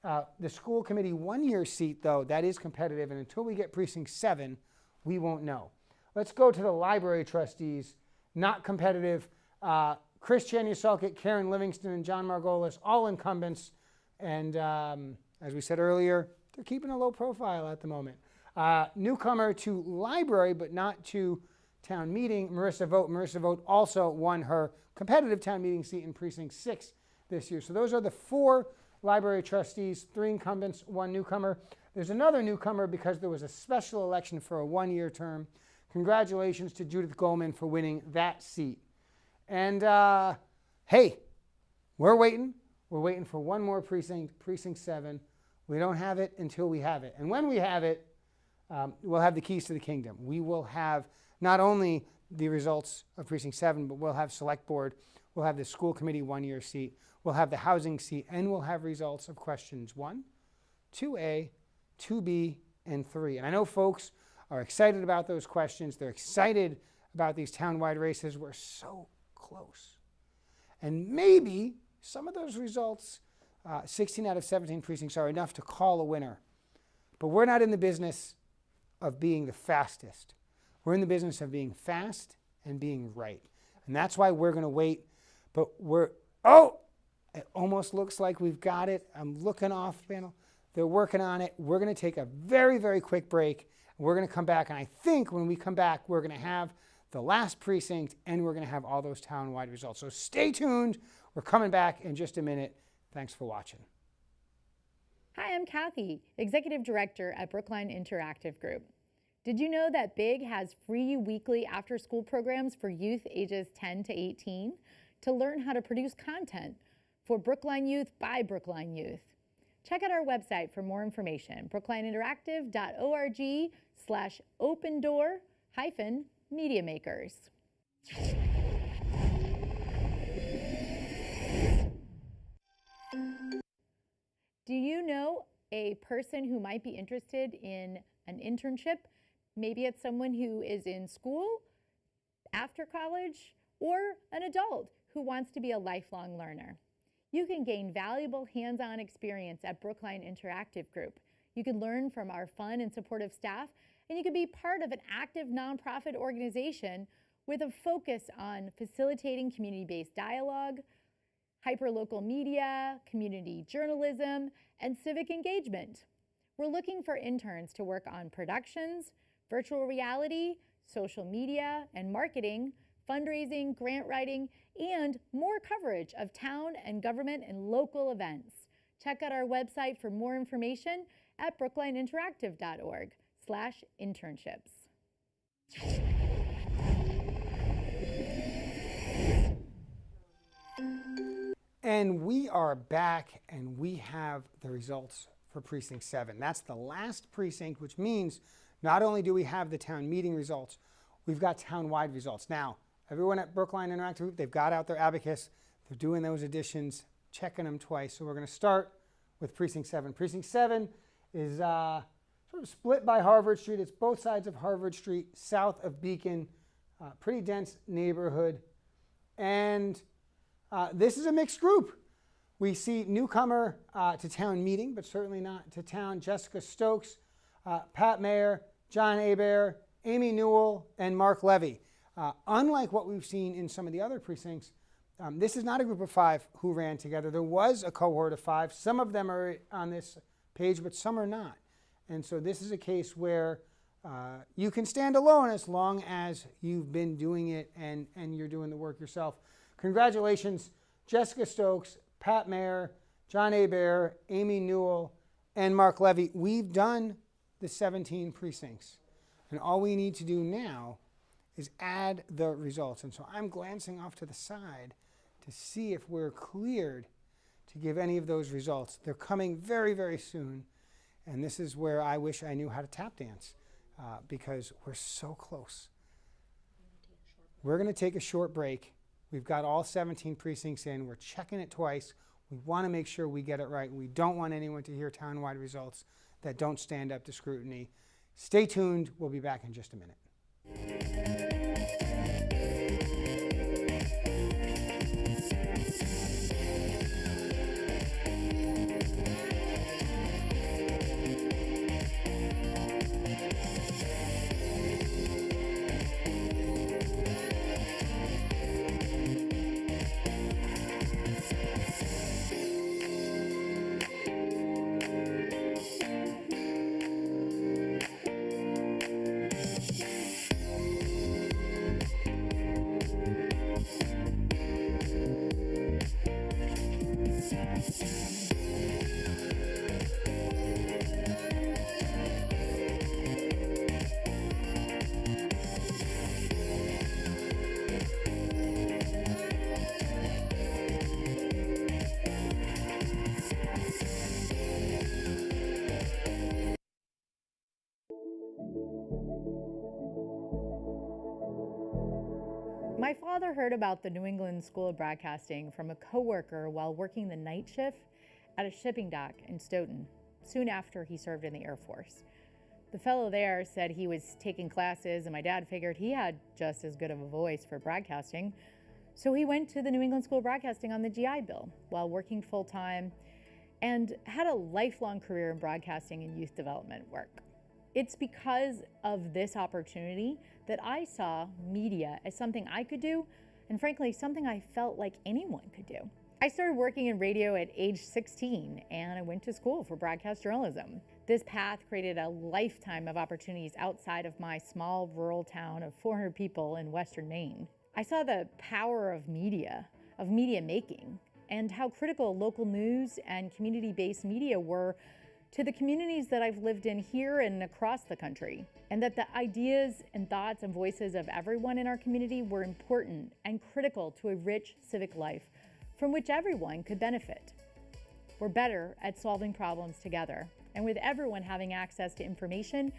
The school committee one-year seat, though, that is competitive, and until we get precinct 7, we won't know. Let's go to the library trustees. Not competitive. Chris Januselkit, Karen Livingston, and John Margolis, all incumbents. And as we said earlier, they're keeping a low profile at the moment. Newcomer to library, but not to town meeting, Marissa Vogt. Marissa Vogt also won her competitive town meeting seat in precinct 6 this year. So those are the 4 library trustees, 3 incumbents, 1 newcomer. There's another newcomer because there was a special election for a 1-year term. Congratulations to Judith Goldman for winning that seat. And hey, we're waiting. We're waiting for one more precinct, precinct 7. We don't have it until we have it. And when we have it, we'll have the keys to the kingdom. We will have not only the results of precinct 7, but we'll have select board. We'll have the school committee 1-year seat. We'll have the housing seat, and we'll have results of questions 1, 2A, 2B, and 3. And I know folks are excited about those questions. They're excited about these townwide races. We're so close. And maybe some of those results, 16 out of 17 precincts, are enough to call a winner. But we're not in the business of being the fastest. We're in the business of being fast and being right. And that's why we're going to wait. But it almost looks like we've got it. I'm looking off panel. They're working on it. We're going to take a very, very quick break. We're going to come back. And I think when we come back, we're going to have the last precinct and we're going to have all those town-wide results. So stay tuned. We're coming back in just a minute. Thanks for watching. Hi, I'm Kathy, Executive Director at Brookline Interactive Group. Did you know that BIG has free weekly after-school programs for youth ages 10 to 18 to learn how to produce content for Brookline Youth by Brookline Youth? Check out our website for more information, brooklineinteractive.org/opendoor-mediamakers. Do you know a person who might be interested in an internship? Maybe it's someone who is in school, after college, or an adult who wants to be a lifelong learner. You can gain valuable hands-on experience at Brookline Interactive Group. You can learn from our fun and supportive staff, and you can be part of an active nonprofit organization with a focus on facilitating community-based dialogue, hyperlocal media, community journalism, and civic engagement. We're looking for interns to work on productions, virtual reality, social media and marketing, fundraising, grant writing, and more coverage of town and government and local events. Check out our website for more information at brooklineinteractive.org/internships. And we are back, and we have the results for Precinct 7. That's the last precinct, which means not only do we have the town meeting results, we've got town-wide results. Now, everyone at Brookline Interactive Group, they've got out their abacus. They're doing those additions, checking them twice. So we're going to start with Precinct 7. Precinct 7 is sort of split by Harvard Street. It's both sides of Harvard Street, south of Beacon. Pretty dense neighborhood. And this is a mixed group. We see newcomer to town meeting, but certainly not to town, Jessica Stokes, Pat Mayer, John Hebert, Amy Newell, and Mark Levy. Unlike what we've seen in some of the other precincts, this is not a group of 5 who ran together. There was a cohort of 5. Some of them are on this page, but some are not. And so this is a case where you can stand alone as long as you've been doing it and you're doing the work yourself. Congratulations, Jessica Stokes, Pat Mayer, John Hebert, Amy Newell, and Mark Levy. We've done the 17 precincts. And all we need to do now is add the results. And so I'm glancing off to the side to see if we're cleared to give any of those results. They're coming very, very soon. And this is where I wish I knew how to tap dance because we're so close. We're going to take a short break. We've got all 17 precincts in. We're checking it twice. We want to make sure we get it right. We don't want anyone to hear townwide results that don't stand up to scrutiny. Stay tuned. We'll be back in just a minute. My father heard about the New England School of Broadcasting from a coworker while working the night shift at a shipping dock in Stoughton, soon after he served in the Air Force. The fellow there said he was taking classes, and my dad figured he had just as good of a voice for broadcasting, so he went to the New England School of Broadcasting on the GI Bill while working full-time and had a lifelong career in broadcasting and youth development work. It's because of this opportunity that I saw media as something I could do, and frankly, something I felt like anyone could do. I started working in radio at age 16, and I went to school for broadcast journalism. This path created a lifetime of opportunities outside of my small rural town of 400 people in western Maine. I saw the power of media making, and how critical local news and community-based media were to the communities that I've lived in here and across the country, and that the ideas and thoughts and voices of everyone in our community were important and critical to a rich civic life from which everyone could benefit. We're better at solving problems together, and with everyone having access to information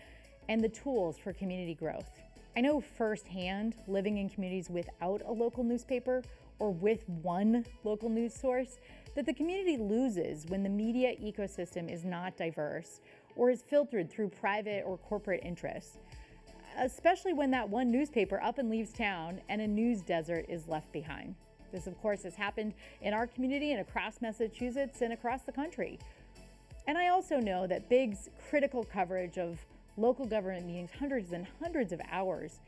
and the tools for community growth. I know firsthand, living in communities without a local newspaper or with one local news source, that the community loses when the media ecosystem is not diverse or is filtered through private or corporate interests, especially when that one newspaper up and leaves town and a news desert is left behind. This, of course, has happened in our community and across Massachusetts and across the country. And I also know that BIG's critical coverage of local government meetings, hundreds and hundreds of hours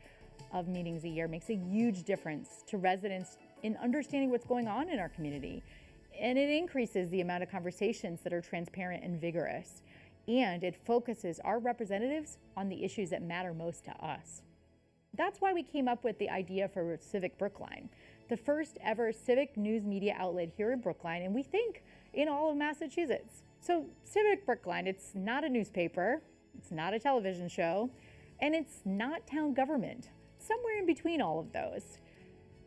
of meetings a year, makes a huge difference to residents in understanding what's going on in our community. And it increases the amount of conversations that are transparent and vigorous. And it focuses our representatives on the issues that matter most to us. That's why we came up with the idea for Civic Brookline, the first ever civic news media outlet here in Brookline, and we think in all of Massachusetts. So Civic Brookline, it's not a newspaper, it's not a television show, and it's not town government, somewhere in between all of those.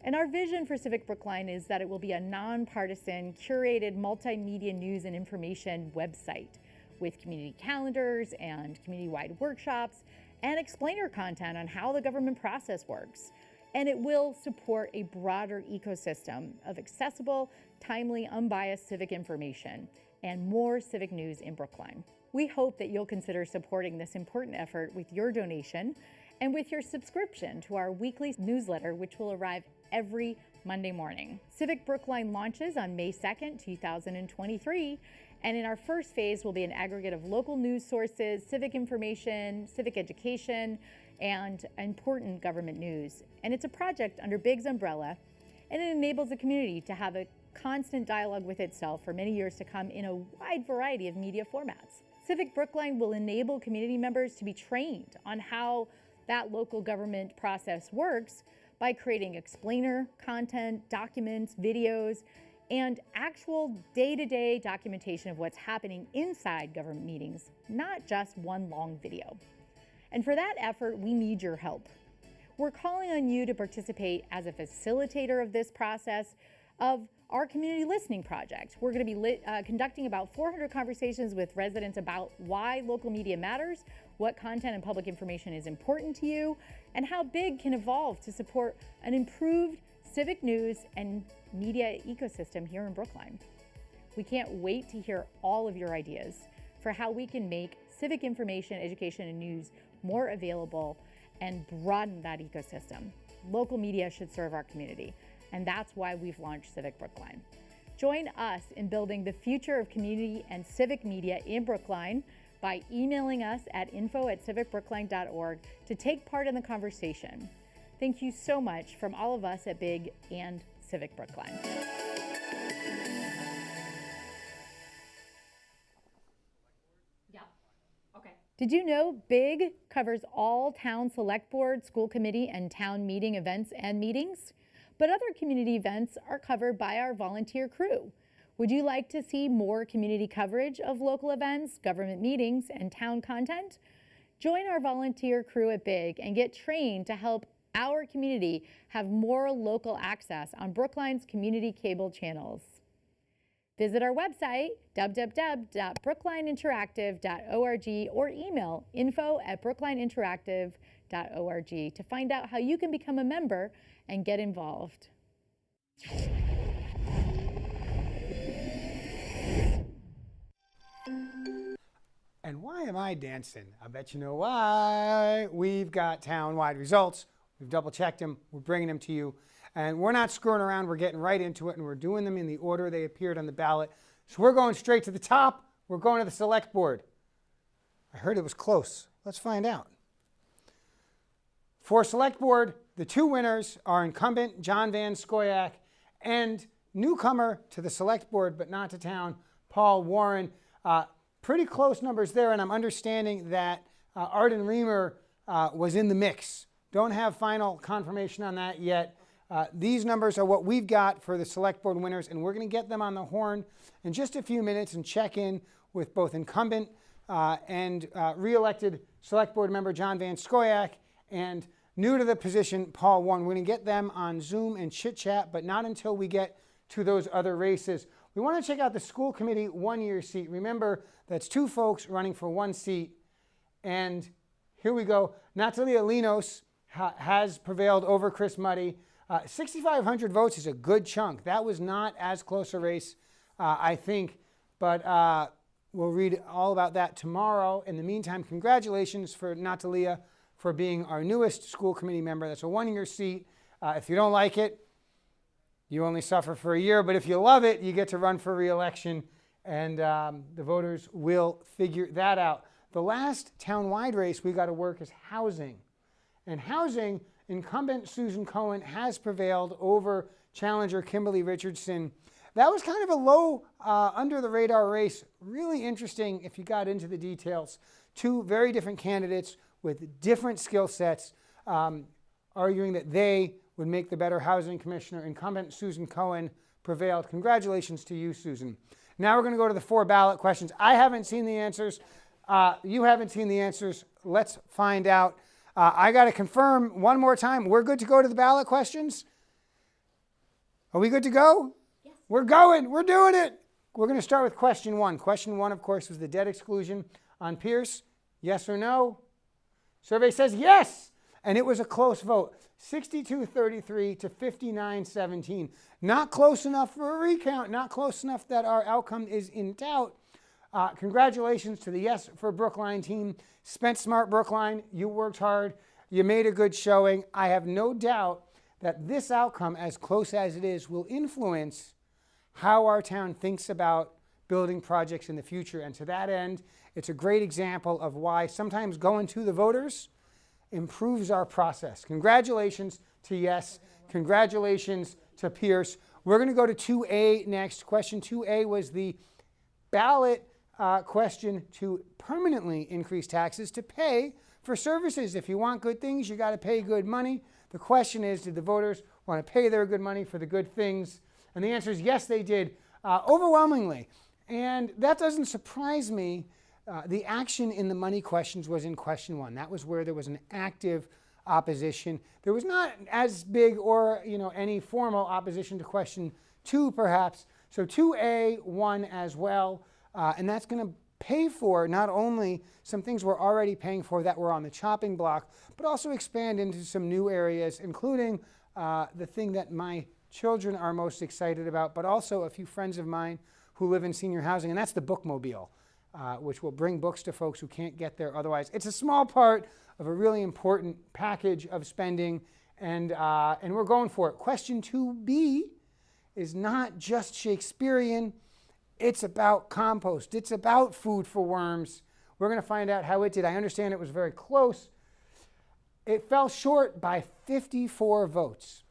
And our vision for Civic Brookline is that it will be a nonpartisan, curated multimedia news and information website with community calendars and community-wide workshops and explainer content on how the government process works. And it will support a broader ecosystem of accessible, timely, unbiased civic information and more civic news in Brookline. We hope that you'll consider supporting this important effort with your donation and with your subscription to our weekly newsletter, which will arrive every Monday morning. Civic Brookline launches on May 2nd, 2023, and in our first phase will be an aggregate of local news sources, civic information, civic education, and important government news. And it's a project under BIG's umbrella, and it enables the community to have a constant dialogue with itself for many years to come in a wide variety of media formats. Civic Brookline will enable community members to be trained on how that local government process works by creating explainer content, documents, videos, and actual day-to-day documentation of what's happening inside government meetings, not just one long video. And for that effort, we need your help. We're calling on you to participate as a facilitator of this process of our community listening project. We're going to be conducting about 400 conversations with residents about why local media matters, what content and public information is important to you, and how BIG can evolve to support an improved civic news and media ecosystem here in Brookline. We can't wait to hear all of your ideas for how we can make civic information, education, and news more available, and broaden that ecosystem. Local media should serve our community, and that's why we've launched Civic Brookline. Join us in building the future of community and civic media in Brookline by emailing us at info@civicbrookline.org to take part in the conversation. Thank you so much from all of us at BIG and Civic Brookline. Did you know BIG covers all town select board, school committee, and town meeting events and meetings? But other community events are covered by our volunteer crew. Would you like to see more community coverage of local events, government meetings, and town content? Join our volunteer crew at BIG and get trained to help our community have more local access on Brookline's community cable channels. Visit our website, www.brooklineinteractive.org, or email info@brooklineinteractive.org to find out how you can become a member and get involved. And why am I dancing? I bet you know why. We've got town-wide results. We've double-checked them. We're bringing them to you. And we're not screwing around. We're getting right into it, and we're doing them in the order they appeared on the ballot. So we're going straight to the top. We're going to the select board. I heard it was close. Let's find out. For select board, the two winners are incumbent John Van Scoyac and newcomer to the select board, but not to town, Paul Warren. Pretty close numbers there, and I'm understanding that Arden Reamer was in the mix. Don't have final confirmation on that yet. These numbers are what we've got for the select board winners, and we're going to get them on the horn in just a few minutes and check in with both incumbent and re-elected select board member John Van Scoyac and new to the position Paul Warren. We're going to get them on Zoom and chit chat, but not until we get to those other races. We want to check out the school committee one-year seat. Remember, that's two folks running for one seat. And here we go. Natalia Linos has prevailed over Chris Muddy. 6,500 votes is a good chunk. That was not as close a race, I think, but we'll read all about that tomorrow. In the meantime, congratulations for Natalia for being our newest school committee member. That's a one-year seat. If you don't like it, you only suffer for a year, but if you love it, you get to run for re-election, and the voters will figure that out. The last town-wide race we got to work is housing. And housing, incumbent Susan Cohen has prevailed over challenger Kimberly Richardson. That was kind of a low, under-the-radar race. Really interesting if you got into the details. Two very different candidates with different skill sets arguing that they would make the better housing commissioner. Incumbent Susan Cohen prevailed. Congratulations to you, Susan. Now we're going to go to the 4 ballot questions. I haven't seen the answers. You haven't seen the answers. Let's find out. I got to confirm one more time. We're good to go to the ballot questions? Are we good to go? Yes. We're going. We're doing it. We're going to start with question 1. Question 1, of course, was the debt exclusion on Pierce. Yes or no? Survey says yes. And it was a close vote. 62-33 to 59-17. Not close enough for a recount. Not close enough that our outcome is in doubt. Congratulations to the Yes for Brookline team. Spent smart, Brookline. You worked hard. You made a good showing. I have no doubt that this outcome, as close as it is, will influence how our town thinks about building projects in the future. And to that end, it's a great example of why sometimes going to the voters improves our process. Congratulations to Yes. Congratulations to Pierce. We're going to go to 2A next. Question 2A was the ballot question to permanently increase taxes to pay for services. If you want good things, you got to pay good money. The question is, did the voters want to pay their good money for the good things? And the answer is yes, they did, overwhelmingly. And that doesn't surprise me. The action in the money questions was in question 1. That was where there was an active opposition. There was not as big or any formal opposition to question 2, perhaps. So 2A won as well. And that's going to pay for not only some things we're already paying for that were on the chopping block, but also expand into some new areas, including the thing that my children are most excited about, but also a few friends of mine who live in senior housing, and that's the bookmobile, which will bring books to folks who can't get there otherwise. It's a small part of a really important package of spending, and we're going for it. Question 2B is not just Shakespearean. It's about compost. It's about food for worms. We're going to find out how it did. I understand it was very close. It fell short by 54 votes.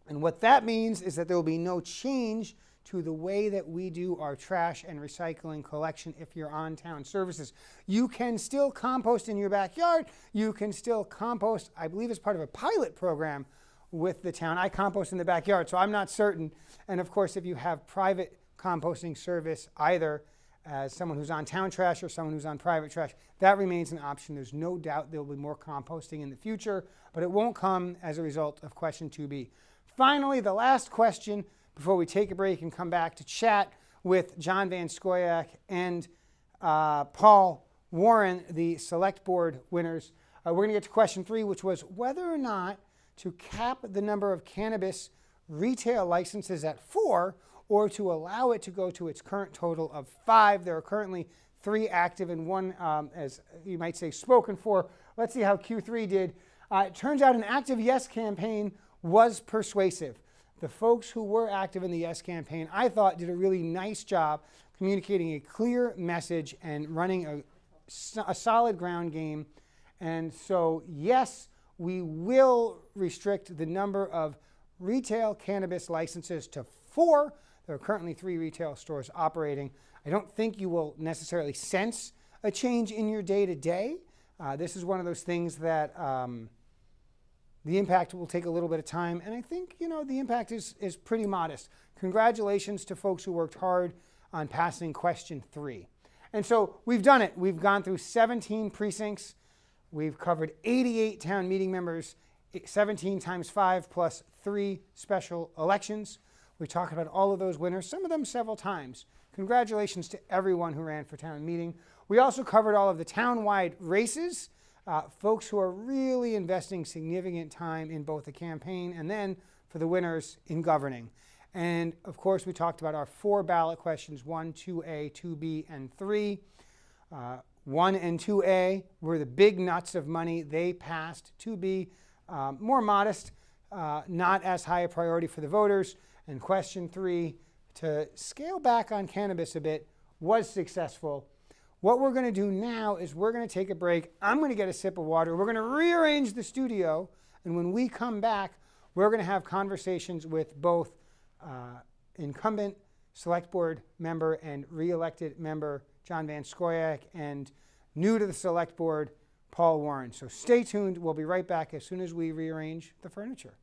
And what that means is that there will be no change to the way that we do our trash and recycling collection if you're on town services. You can still compost in your backyard. You can still compost, I believe it's part of a pilot program with the town. I compost in the backyard, so I'm not certain. And of course, if you have private composting service, either as someone who's on town trash or someone who's on private trash, that remains an option. There's no doubt there will be more composting in the future, but it won't come as a result of question 2B. Finally, the last question before we take a break and come back to chat with John Van Scoyac and Paul Warren, the select board winners. We're going to get to question 3, which was whether or not to cap the number of cannabis retail licenses at 4 or to allow it to go to its current total of 5. There are currently 3 active and 1, as you might say, spoken for. Let's see how Q3 did. It turns out an active yes campaign was persuasive. The folks who were active in the yes campaign, I thought, did a really nice job communicating a clear message and running a solid ground game. And so, yes, we will restrict the number of retail cannabis licenses to 4. There are currently 3 retail stores operating. I don't think you will necessarily sense a change in your day-to-day. This is one of those things that the impact will take a little bit of time, and I think, the impact is pretty modest. Congratulations to folks who worked hard on passing question 3. And so we've done it. We've gone through 17 precincts. We've covered 88 town meeting members, 17 times 5 plus 3 special elections. We talked about all of those winners, some of them several times. Congratulations to everyone who ran for town meeting. We also covered all of the town-wide races. Folks who are really investing significant time in both the campaign and then for the winners in governing. And of course, we talked about our 4 ballot questions, 1, 2A, 2B, and 3. 1 and 2A were the big nuts of money. They passed. 2B, more modest, not as high a priority for the voters. And question 3, to scale back on cannabis a bit, was successful. What we're going to do now is we're going to take a break. I'm going to get a sip of water. We're going to rearrange the studio. And when we come back, we're going to have conversations with both incumbent select board member and re-elected member John Van Scoyac and new to the select board, Paul Warren. So stay tuned. We'll be right back as soon as we rearrange the furniture.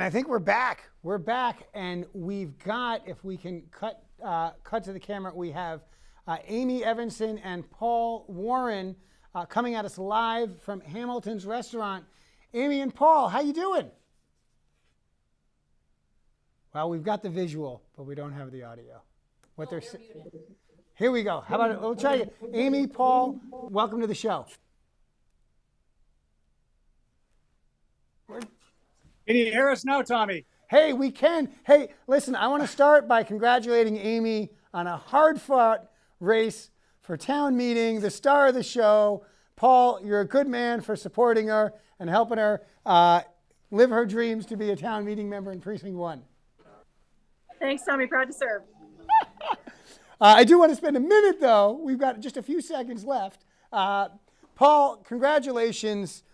And I think we're back. We're back, and we've got, if we can cut to the camera, we have Amy Evanson and Paul Warren coming at us live from Hamilton's Restaurant. Amy and Paul, how you doing? Well, we've got the visual, but we don't have the audio. What they're Here we go. How about it? We'll try it. Amy, Paul, welcome to the show. Can you hear us now, Tommy? Hey, we can. Hey, listen, I want to start by congratulating Amy on a hard-fought race for town meeting, the star of the show. Paul, you're a good man for supporting her and helping her live her dreams to be a town meeting member in Precinct 1. Thanks, Tommy. Proud to serve. I do want to spend a minute, though. We've got just a few seconds left. Paul, congratulations.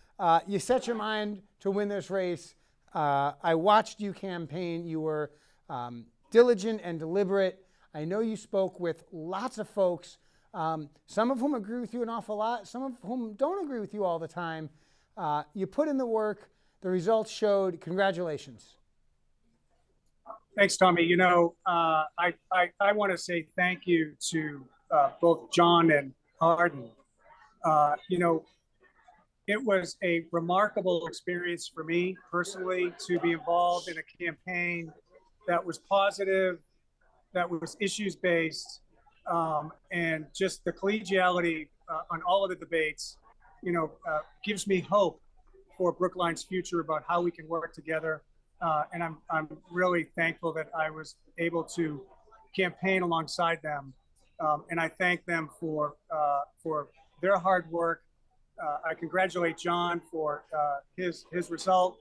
You set your mind to win this race. I watched you campaign. You were diligent and deliberate. I know you spoke with lots of folks, some of whom agree with you an awful lot, some of whom don't agree with you all the time. You put in the work. The results showed. Congratulations. Thanks, Tommy. You know, I want to say thank you to both John and Arden. You know, it was a remarkable experience for me personally to be involved in a campaign that was positive, that was issues-based, and just the collegiality on all of the debates, you know, gives me hope for Brookline's future about how we can work together. And I'm really thankful that I was able to campaign alongside them. And I thank them for their hard work. I congratulate John for his result.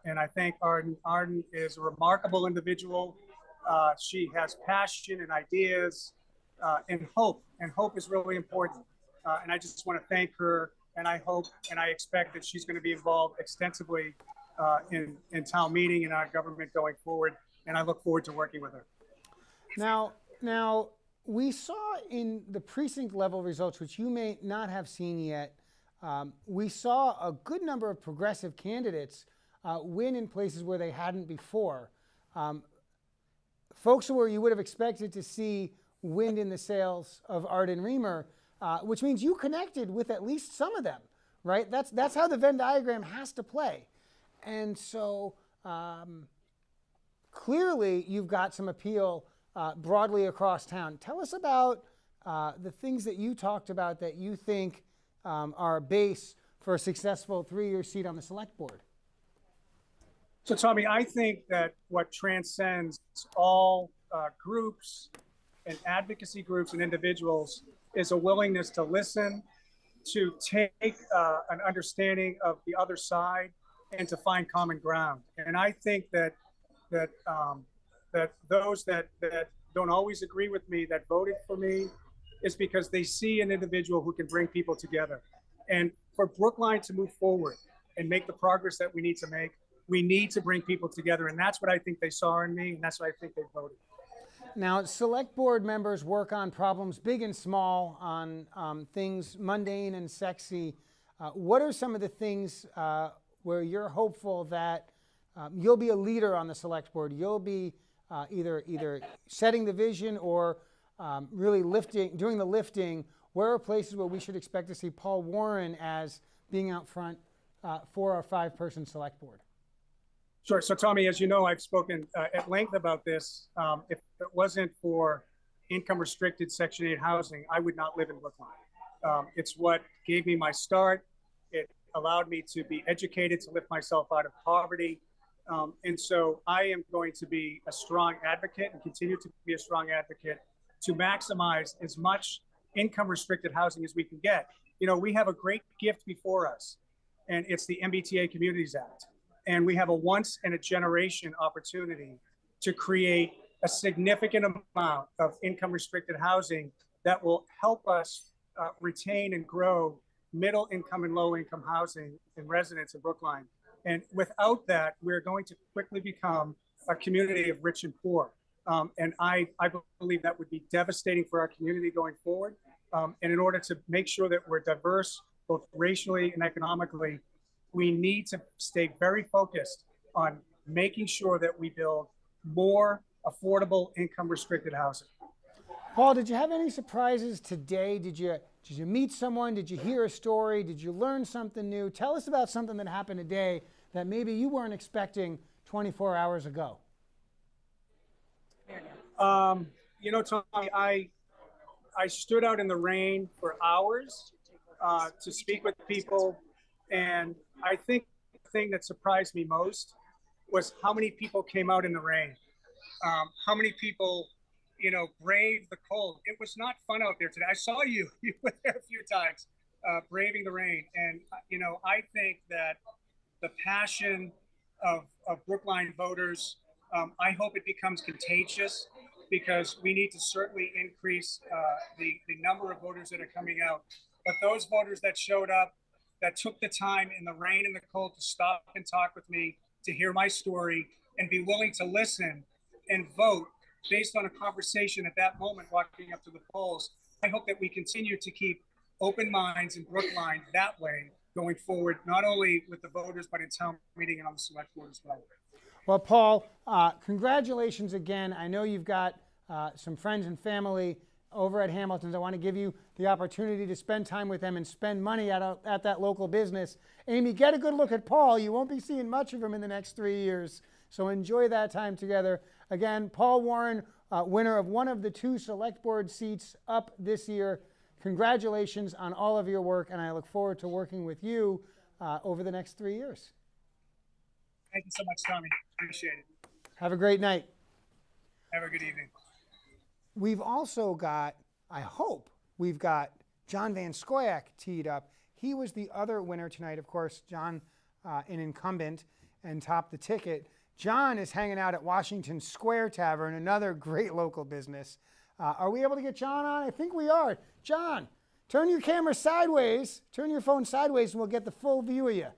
And I thank Arden. Arden is a remarkable individual. She has passion and ideas and hope. And hope is really important. And I just want to thank her. And I hope and I expect that she's going to be involved extensively in town meeting and our government going forward. And I look forward to working with her. Now we saw in the precinct level results, which you may not have seen yet, we saw a good number of progressive candidates win in places where they hadn't before. Folks where you would have expected to see wind in the sails of Arden Reamer, which means you connected with at least some of them, right? That's how the Venn diagram has to play. And so clearly you've got some appeal broadly across town. Tell us about the things that you talked about that you think are a base for a successful 3-year seat on the select board. So, Tommy, I think that what transcends all groups and advocacy groups and individuals is a willingness to listen, to take an understanding of the other side, and to find common ground. And I think that those that don't always agree with me, that voted for me, is because they see an individual who can bring people together. And for Brookline to move forward and make the progress that we need to make, we need to bring people together. And that's what I think they saw in me, and that's what I think they voted. Now, select board members work on problems big and small, on things mundane and sexy. What are some of the things where you're hopeful that you'll be a leader on the select board? You'll be either setting the vision or really doing the lifting. Where are places where we should expect to see Paul Warren as being out front for our 5-person select board? Sure. So, Tommy, as you know, I've spoken at length about this. If it wasn't for income-restricted Section 8 housing, I would not live in Brookline. It's what gave me my start. It allowed me to be educated, to lift myself out of poverty. And so I am going to be a strong advocate and continue to be a strong advocate to maximize as much income-restricted housing as we can get. You know, we have a great gift before us, and it's the MBTA Communities Act. And we have a once-in-a-generation opportunity to create a significant amount of income-restricted housing that will help us retain and grow middle-income and low-income housing and residents in Brookline. And without that, we're going to quickly become a community of rich and poor. And I believe that would be devastating for our community going forward. And in order to make sure that we're diverse, both racially and economically, we need to stay very focused on making sure that we build more affordable income restricted housing. Paul, did you have any surprises today? Did you meet someone? Did you hear a story? Did you learn something new? Tell us about something that happened today that maybe you weren't expecting 24 hours ago. You know, Tommy, I stood out in the rain for hours to speak with people, and I think the thing that surprised me most was how many people came out in the rain. How many people, you know, braved the cold. It was not fun out there today. I saw you were there a few times, braving the rain. And, you know, I think that the passion of Brookline voters, I hope it becomes contagious, because we need to certainly increase the number of voters that are coming out. But those voters that showed up, that took the time in the rain and the cold to stop and talk with me, to hear my story, and be willing to listen and vote based on a conversation at that moment walking up to the polls. I hope that we continue to keep open minds in Brookline that way going forward, not only with the voters, but in town meeting and on the select board as well. Well, Paul, congratulations again. I know you've got some friends and family over at Hamilton's. I want to give you the opportunity to spend time with them and spend money at that local business. Amy, get a good look at Paul. You won't be seeing much of him in the next 3 years, so enjoy that time together. Again, Paul Warren, winner of one of the 2 select board seats up this year. Congratulations on all of your work, and I look forward to working with you over the next 3 years. Thank you so much, Tommy. Appreciate it. Have a great night. Have a good evening. We've also got, I hope, we've got John Van Scoyac teed up. He was the other winner tonight. Of course, John, an incumbent, and topped the ticket. John is hanging out at Washington Square Tavern, another great local business. Are we able to get John on? I think we are. John, turn your camera sideways, turn your phone sideways, and we'll get the full view of you.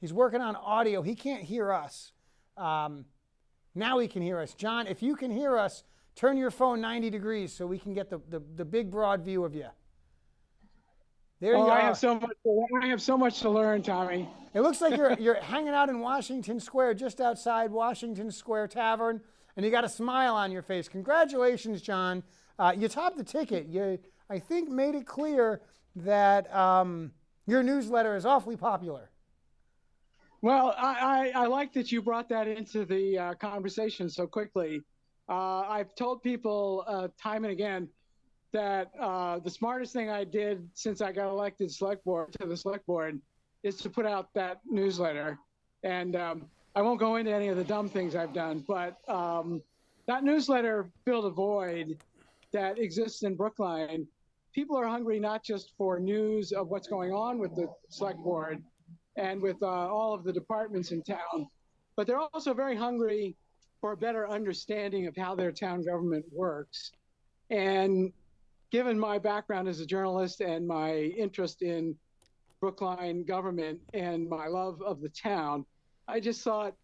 He's working on audio. He can't hear us. Now he can hear us. John, if you can hear us, turn your phone 90 degrees so we can get the big, broad view of you. There you are. I have so much to learn, Tommy. It looks like you're hanging out in Washington Square, just outside Washington Square Tavern, and you got a smile on your face. Congratulations, John. You topped the ticket. You, I think, made it clear that your newsletter is awfully popular. Well, I like that you brought that into the conversation so quickly. I've told people time and again that the smartest thing I did since I got elected to the select board is to put out that newsletter. And I won't go into any of the dumb things I've done, but that newsletter filled a void that exists in Brookline. People are hungry not just for news of what's going on with the select board and with all of the departments in town, but they're also very hungry for a better understanding of how their town government works. And given my background as a journalist and my interest in Brookline government and my love of the town, I just thought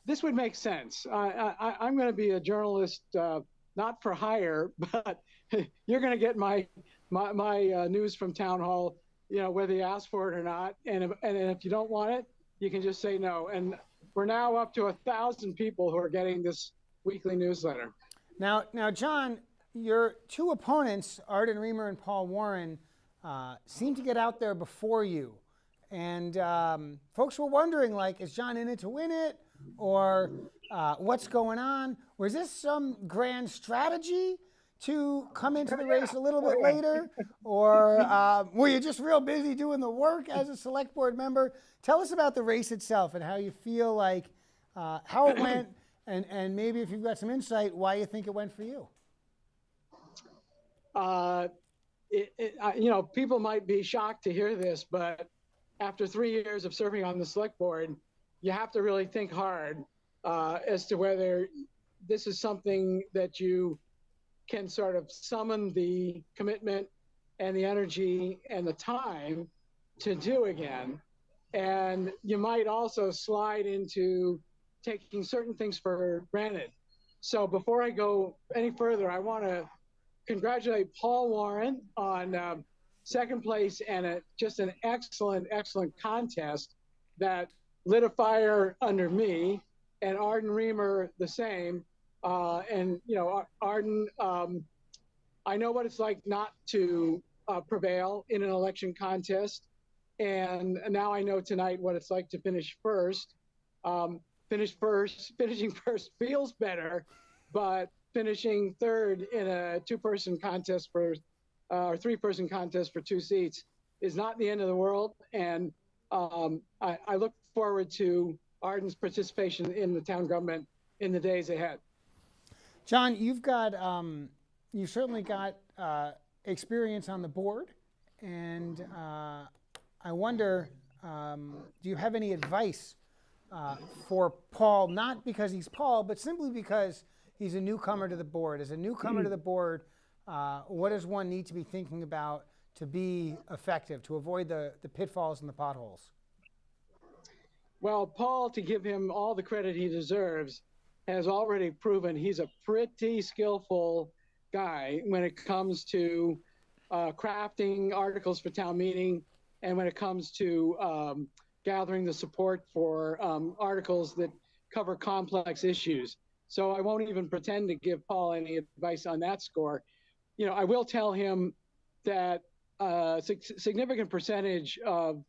this would make sense. I'm going to be a journalist, not for hire, but you're going to get my news from town hall, you know, whether you ask for it or not. And if you don't want it, you can just say no. And we're now up to 1,000 people who are getting this weekly newsletter. Now, John, your 2 opponents, Arden Reamer and Paul Warren, seem to get out there before you. And folks were wondering, like, is John in it to win it? Or what's going on? Was this some grand strategy to come into the race a little bit later? Or were you just real busy doing the work as a select board member? Tell us about the race itself and how you feel like, how it went, and maybe if you've got some insight, why you think it went for you. You know, people might be shocked to hear this, but after 3 years of serving on the select board, you have to really think hard as to whether this is something that you can sort of summon the commitment and the energy and the time to do again. And you might also slide into taking certain things for granted. So before I go any further, I want to congratulate Paul Warren on second place and just an excellent contest that lit a fire under me, and Arden Reamer the same. And Arden, I know what it's like not to prevail in an election contest, and now I know tonight what it's like to finish first. Finishing first feels better, but finishing third in a two-person contest or three-person contest for 2 seats is not the end of the world. And I look forward to Arden's participation in the town government in the days ahead. John, you've certainly got experience on the board, and I wonder, do you have any advice for Paul, not because he's Paul, but simply because he's a newcomer to the board? As a newcomer to the board, what does one need to be thinking about to be effective, to avoid the pitfalls and the potholes? Well, Paul, to give him all the credit he deserves, has already proven he's a pretty skillful guy when it comes to crafting articles for town meeting, and when it comes to gathering the support for articles that cover complex issues. So I won't even pretend to give Paul any advice on that score. I will tell him that a significant percentage of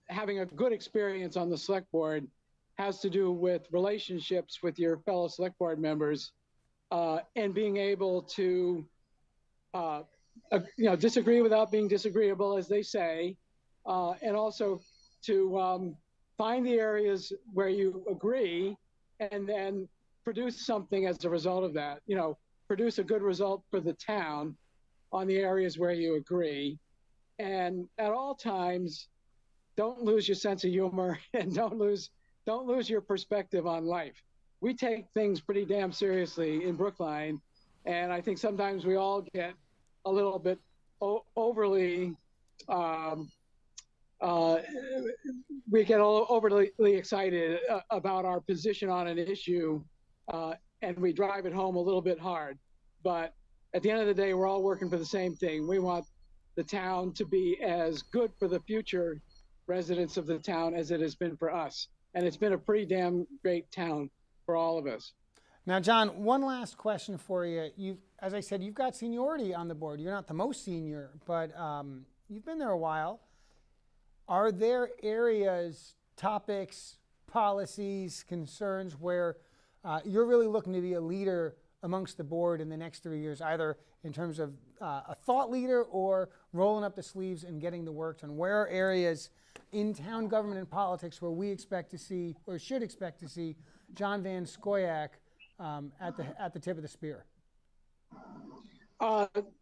having a good experience on the select board has to do with relationships with your fellow select board members, and being able to disagree without being disagreeable, as they say, and also to find the areas where you agree and then produce something as a result of that. Produce a good result for the town on the areas where you agree. And at all times, don't lose your sense of humor, and don't lose your perspective on life. We take things pretty damn seriously in Brookline, and I think sometimes we all get a little bit overly excited about our position on an issue, and we drive it home a little bit hard. But at the end of the day, we're all working for the same thing. We want the town to be as good for the future residents of the town as it has been for us. And it's been a pretty damn great town for all of us. Now, John, one last question for you. As I said, you've got seniority on the board. You're not the most senior, but you've been there a while. Are there areas, topics, policies, concerns where you're really looking to be a leader amongst the board in the next 3 years, either in terms of a thought leader or rolling up the sleeves and getting the work done? Where are areas in town government and politics where we expect to see, or should expect to see, John Van Scoyoc at the tip of the spear?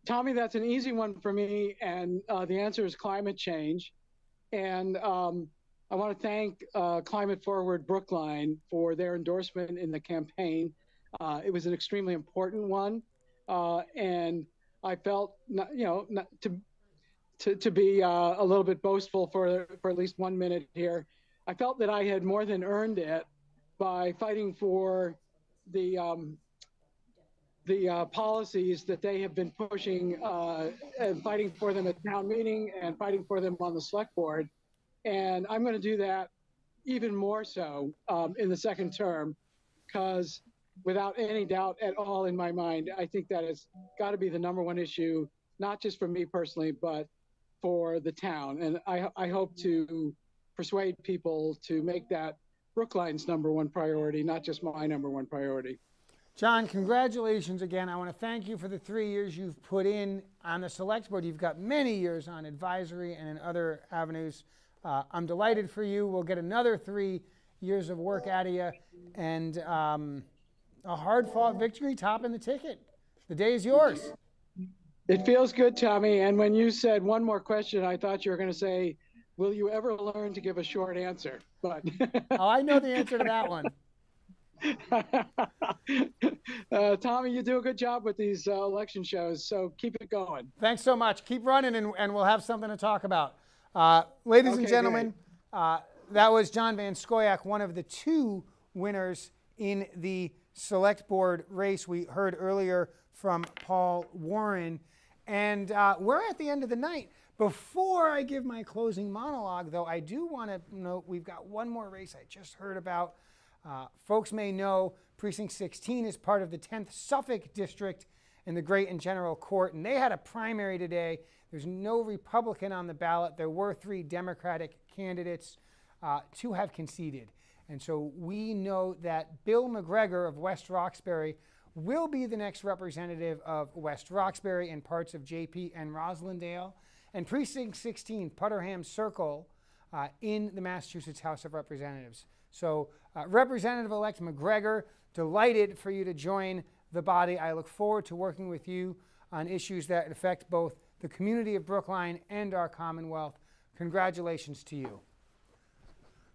Tommy, that's an easy one for me, and the answer is climate change. And I want to thank Climate Forward Brookline for their endorsement in the campaign. It was an extremely important one, and I felt, to be a little bit boastful for at least 1 minute here, I felt that I had more than earned it by fighting for the policies that they have been pushing, and fighting for them at town meeting and fighting for them on the select board. And I'm going to do that even more so in the second term, because without any doubt at all in my mind, I think that has got to be the #1 issue, not just for me personally, but for the town. And I hope to persuade people to make that Brookline's #1 priority, not just my #1 priority. John, congratulations again. I want to thank you for the 3 years you've put in on the select board. You've got many years on advisory and in other avenues. I'm delighted for you. We'll get another 3 years of work out of you, and a hard-fought victory topping the ticket. The day is yours. It feels good, Tommy. And when you said one more question, I thought you were going to say, will you ever learn to give a short answer? But oh, I know the answer to that one. Tommy, you do a good job with these election shows, so keep it going. Thanks so much. Keep running, and we'll have something to talk about. Ladies and gentlemen, that was John Van Scoyoc, one of the 2 winners in the select board race. We heard earlier from Paul Warren, and we're at the end of the night. Before I give my closing monologue, though, I do want to note we've got one more race I just heard about. Folks may know Precinct 16 is part of the 10th Suffolk District in the Great and General Court, and they had a primary today. There's no Republican on the ballot. There were 3 Democratic candidates. 2 have conceded. And so we know that Bill McGregor of West Roxbury will be the next representative of West Roxbury and parts of JP and Roslindale. And Precinct 16, Putterham Circle, in the Massachusetts House of Representatives. So Representative-elect McGregor, delighted for you to join the body. I look forward to working with you on issues that affect both the community of Brookline and our Commonwealth. Congratulations to you.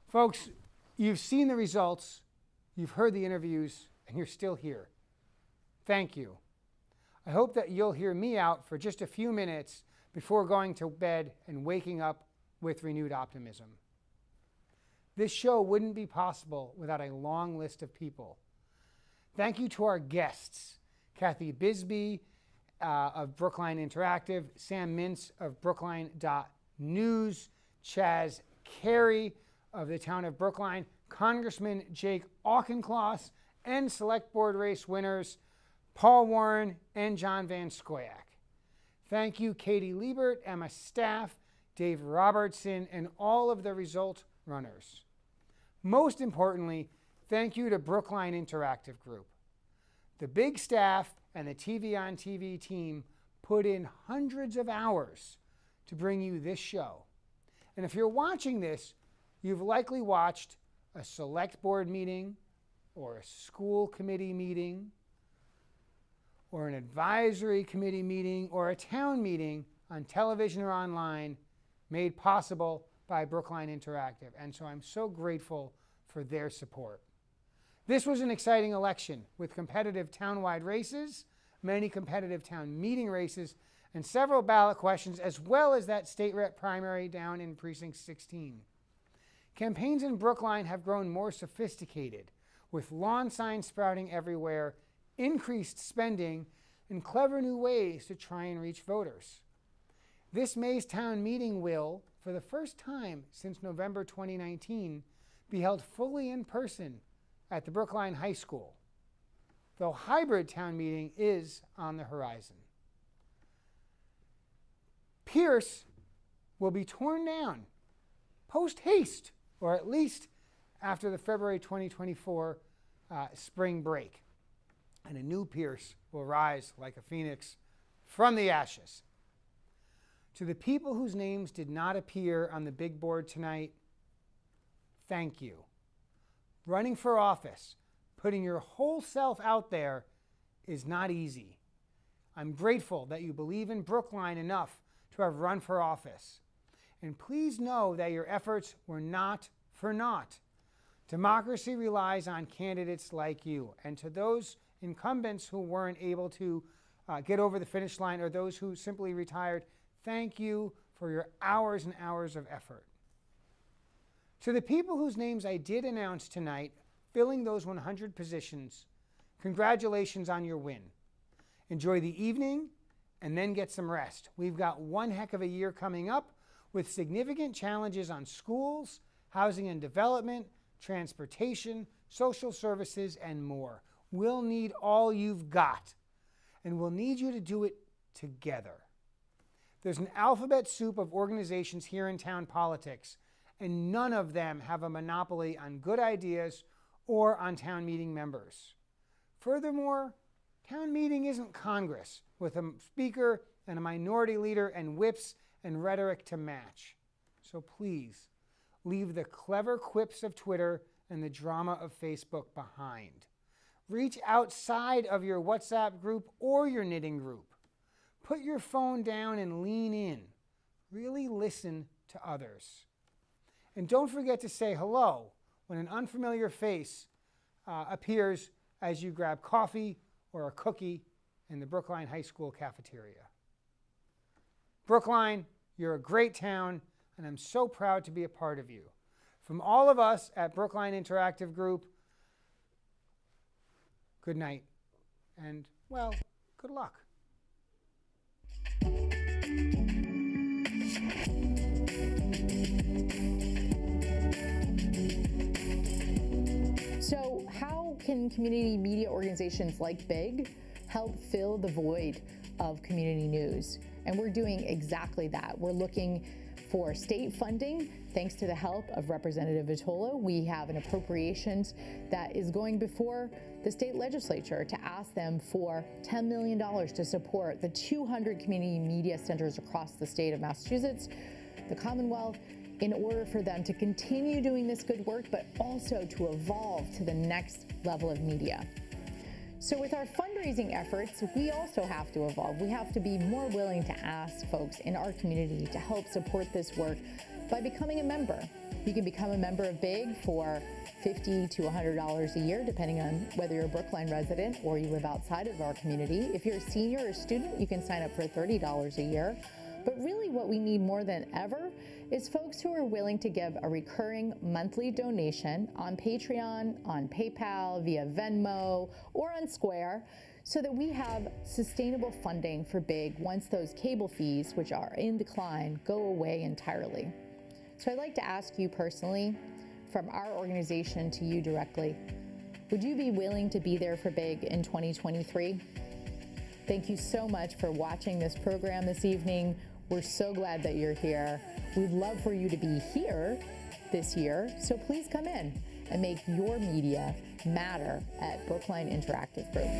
Folks, you've seen the results, you've heard the interviews, and you're still here. Thank you. I hope that you'll hear me out for just a few minutes before going to bed and waking up with renewed optimism. This show wouldn't be possible without a long list of people. Thank you to our guests, Kathy Bisbee of Brookline Interactive, Sam Mintz of Brookline.News, Chaz Carey of the town of Brookline, Congressman Jake Auchincloss, and Select Board race winners Paul Warren and John Van Scoyac. Thank you, Katie Liebert, Emma Staff, Dave Robertson, and all of the result runners. Most importantly, thank you to Brookline Interactive Group. The big staff and the TV on TV team put in hundreds of hours to bring you this show. And if you're watching this, you've likely watched a select board meeting or a school committee meeting or an advisory committee meeting or a town meeting on television or online made possible by Brookline Interactive. And so I'm so grateful for their support. This was an exciting election with competitive townwide races, many competitive town meeting races, and several ballot questions, as well as that state rep primary down in Precinct 16. Campaigns in Brookline have grown more sophisticated, with lawn signs sprouting everywhere, increased spending, and clever new ways to try and reach voters. This May's town meeting will, for the first time since November 2019, be held fully in person at the Brookline High School, though hybrid town meeting is on the horizon. Pierce will be torn down post haste, or at least after the February 2024 spring break. And a new Pierce will rise like a phoenix from the ashes. To the people whose names did not appear on the big board tonight, thank you. Running for office, putting your whole self out there is not easy. I'm grateful that you believe in Brookline enough to have run for office. And please know that your efforts were not for naught. Democracy relies on candidates like you. And to those incumbents who weren't able to get over the finish line, or those who simply retired, thank you for your hours and hours of effort. To the people whose names I did announce tonight, filling those 100 positions, congratulations on your win. Enjoy the evening and then get some rest. We've got one heck of a year coming up with significant challenges on schools, housing and development, transportation, social services, and more. We'll need all you've got, and we'll need you to do it together. There's an alphabet soup of organizations here in town politics, and none of them have a monopoly on good ideas or on town meeting members. Furthermore, town meeting isn't Congress with a speaker and a minority leader and whips and rhetoric to match. So please, leave the clever quips of Twitter and the drama of Facebook behind. Reach outside of your WhatsApp group or your knitting group. Put your phone down and lean in. Really listen to others. And don't forget to say hello when an unfamiliar face appears as you grab coffee or a cookie in the Brookline High School cafeteria. Brookline, you're a great town, and I'm so proud to be a part of you. From all of us at Brookline Interactive Group, good night, and, well, good luck. So how can community media organizations like BIG help fill the void of community news? And we're doing exactly that. We're looking for state funding. Thanks to the help of Representative Vitolo, we have an appropriations that is going before the state legislature to ask them for $10 million to support the 200 community media centers across the state of Massachusetts, the Commonwealth, in order for them to continue doing this good work, but also to evolve to the next level of media. So with our fundraising efforts, we also have to evolve. We have to be more willing to ask folks in our community to help support this work by becoming a member. You can become a member of BIG for $50 to $100 a year, depending on whether you're a Brookline resident or you live outside of our community. If you're a senior or a student, you can sign up for $30 a year. But really what we need more than ever is folks who are willing to give a recurring monthly donation on Patreon, on PayPal, via Venmo, or on Square, so that we have sustainable funding for BIG once those cable fees, which are in decline, go away entirely. So I'd like to ask you personally, from our organization to you directly, would you be willing to be there for BIG in 2023? Thank you so much for watching this program this evening. We're so glad that you're here. We'd love for you to be here this year, so please come in and make your media matter at Brookline Interactive Group.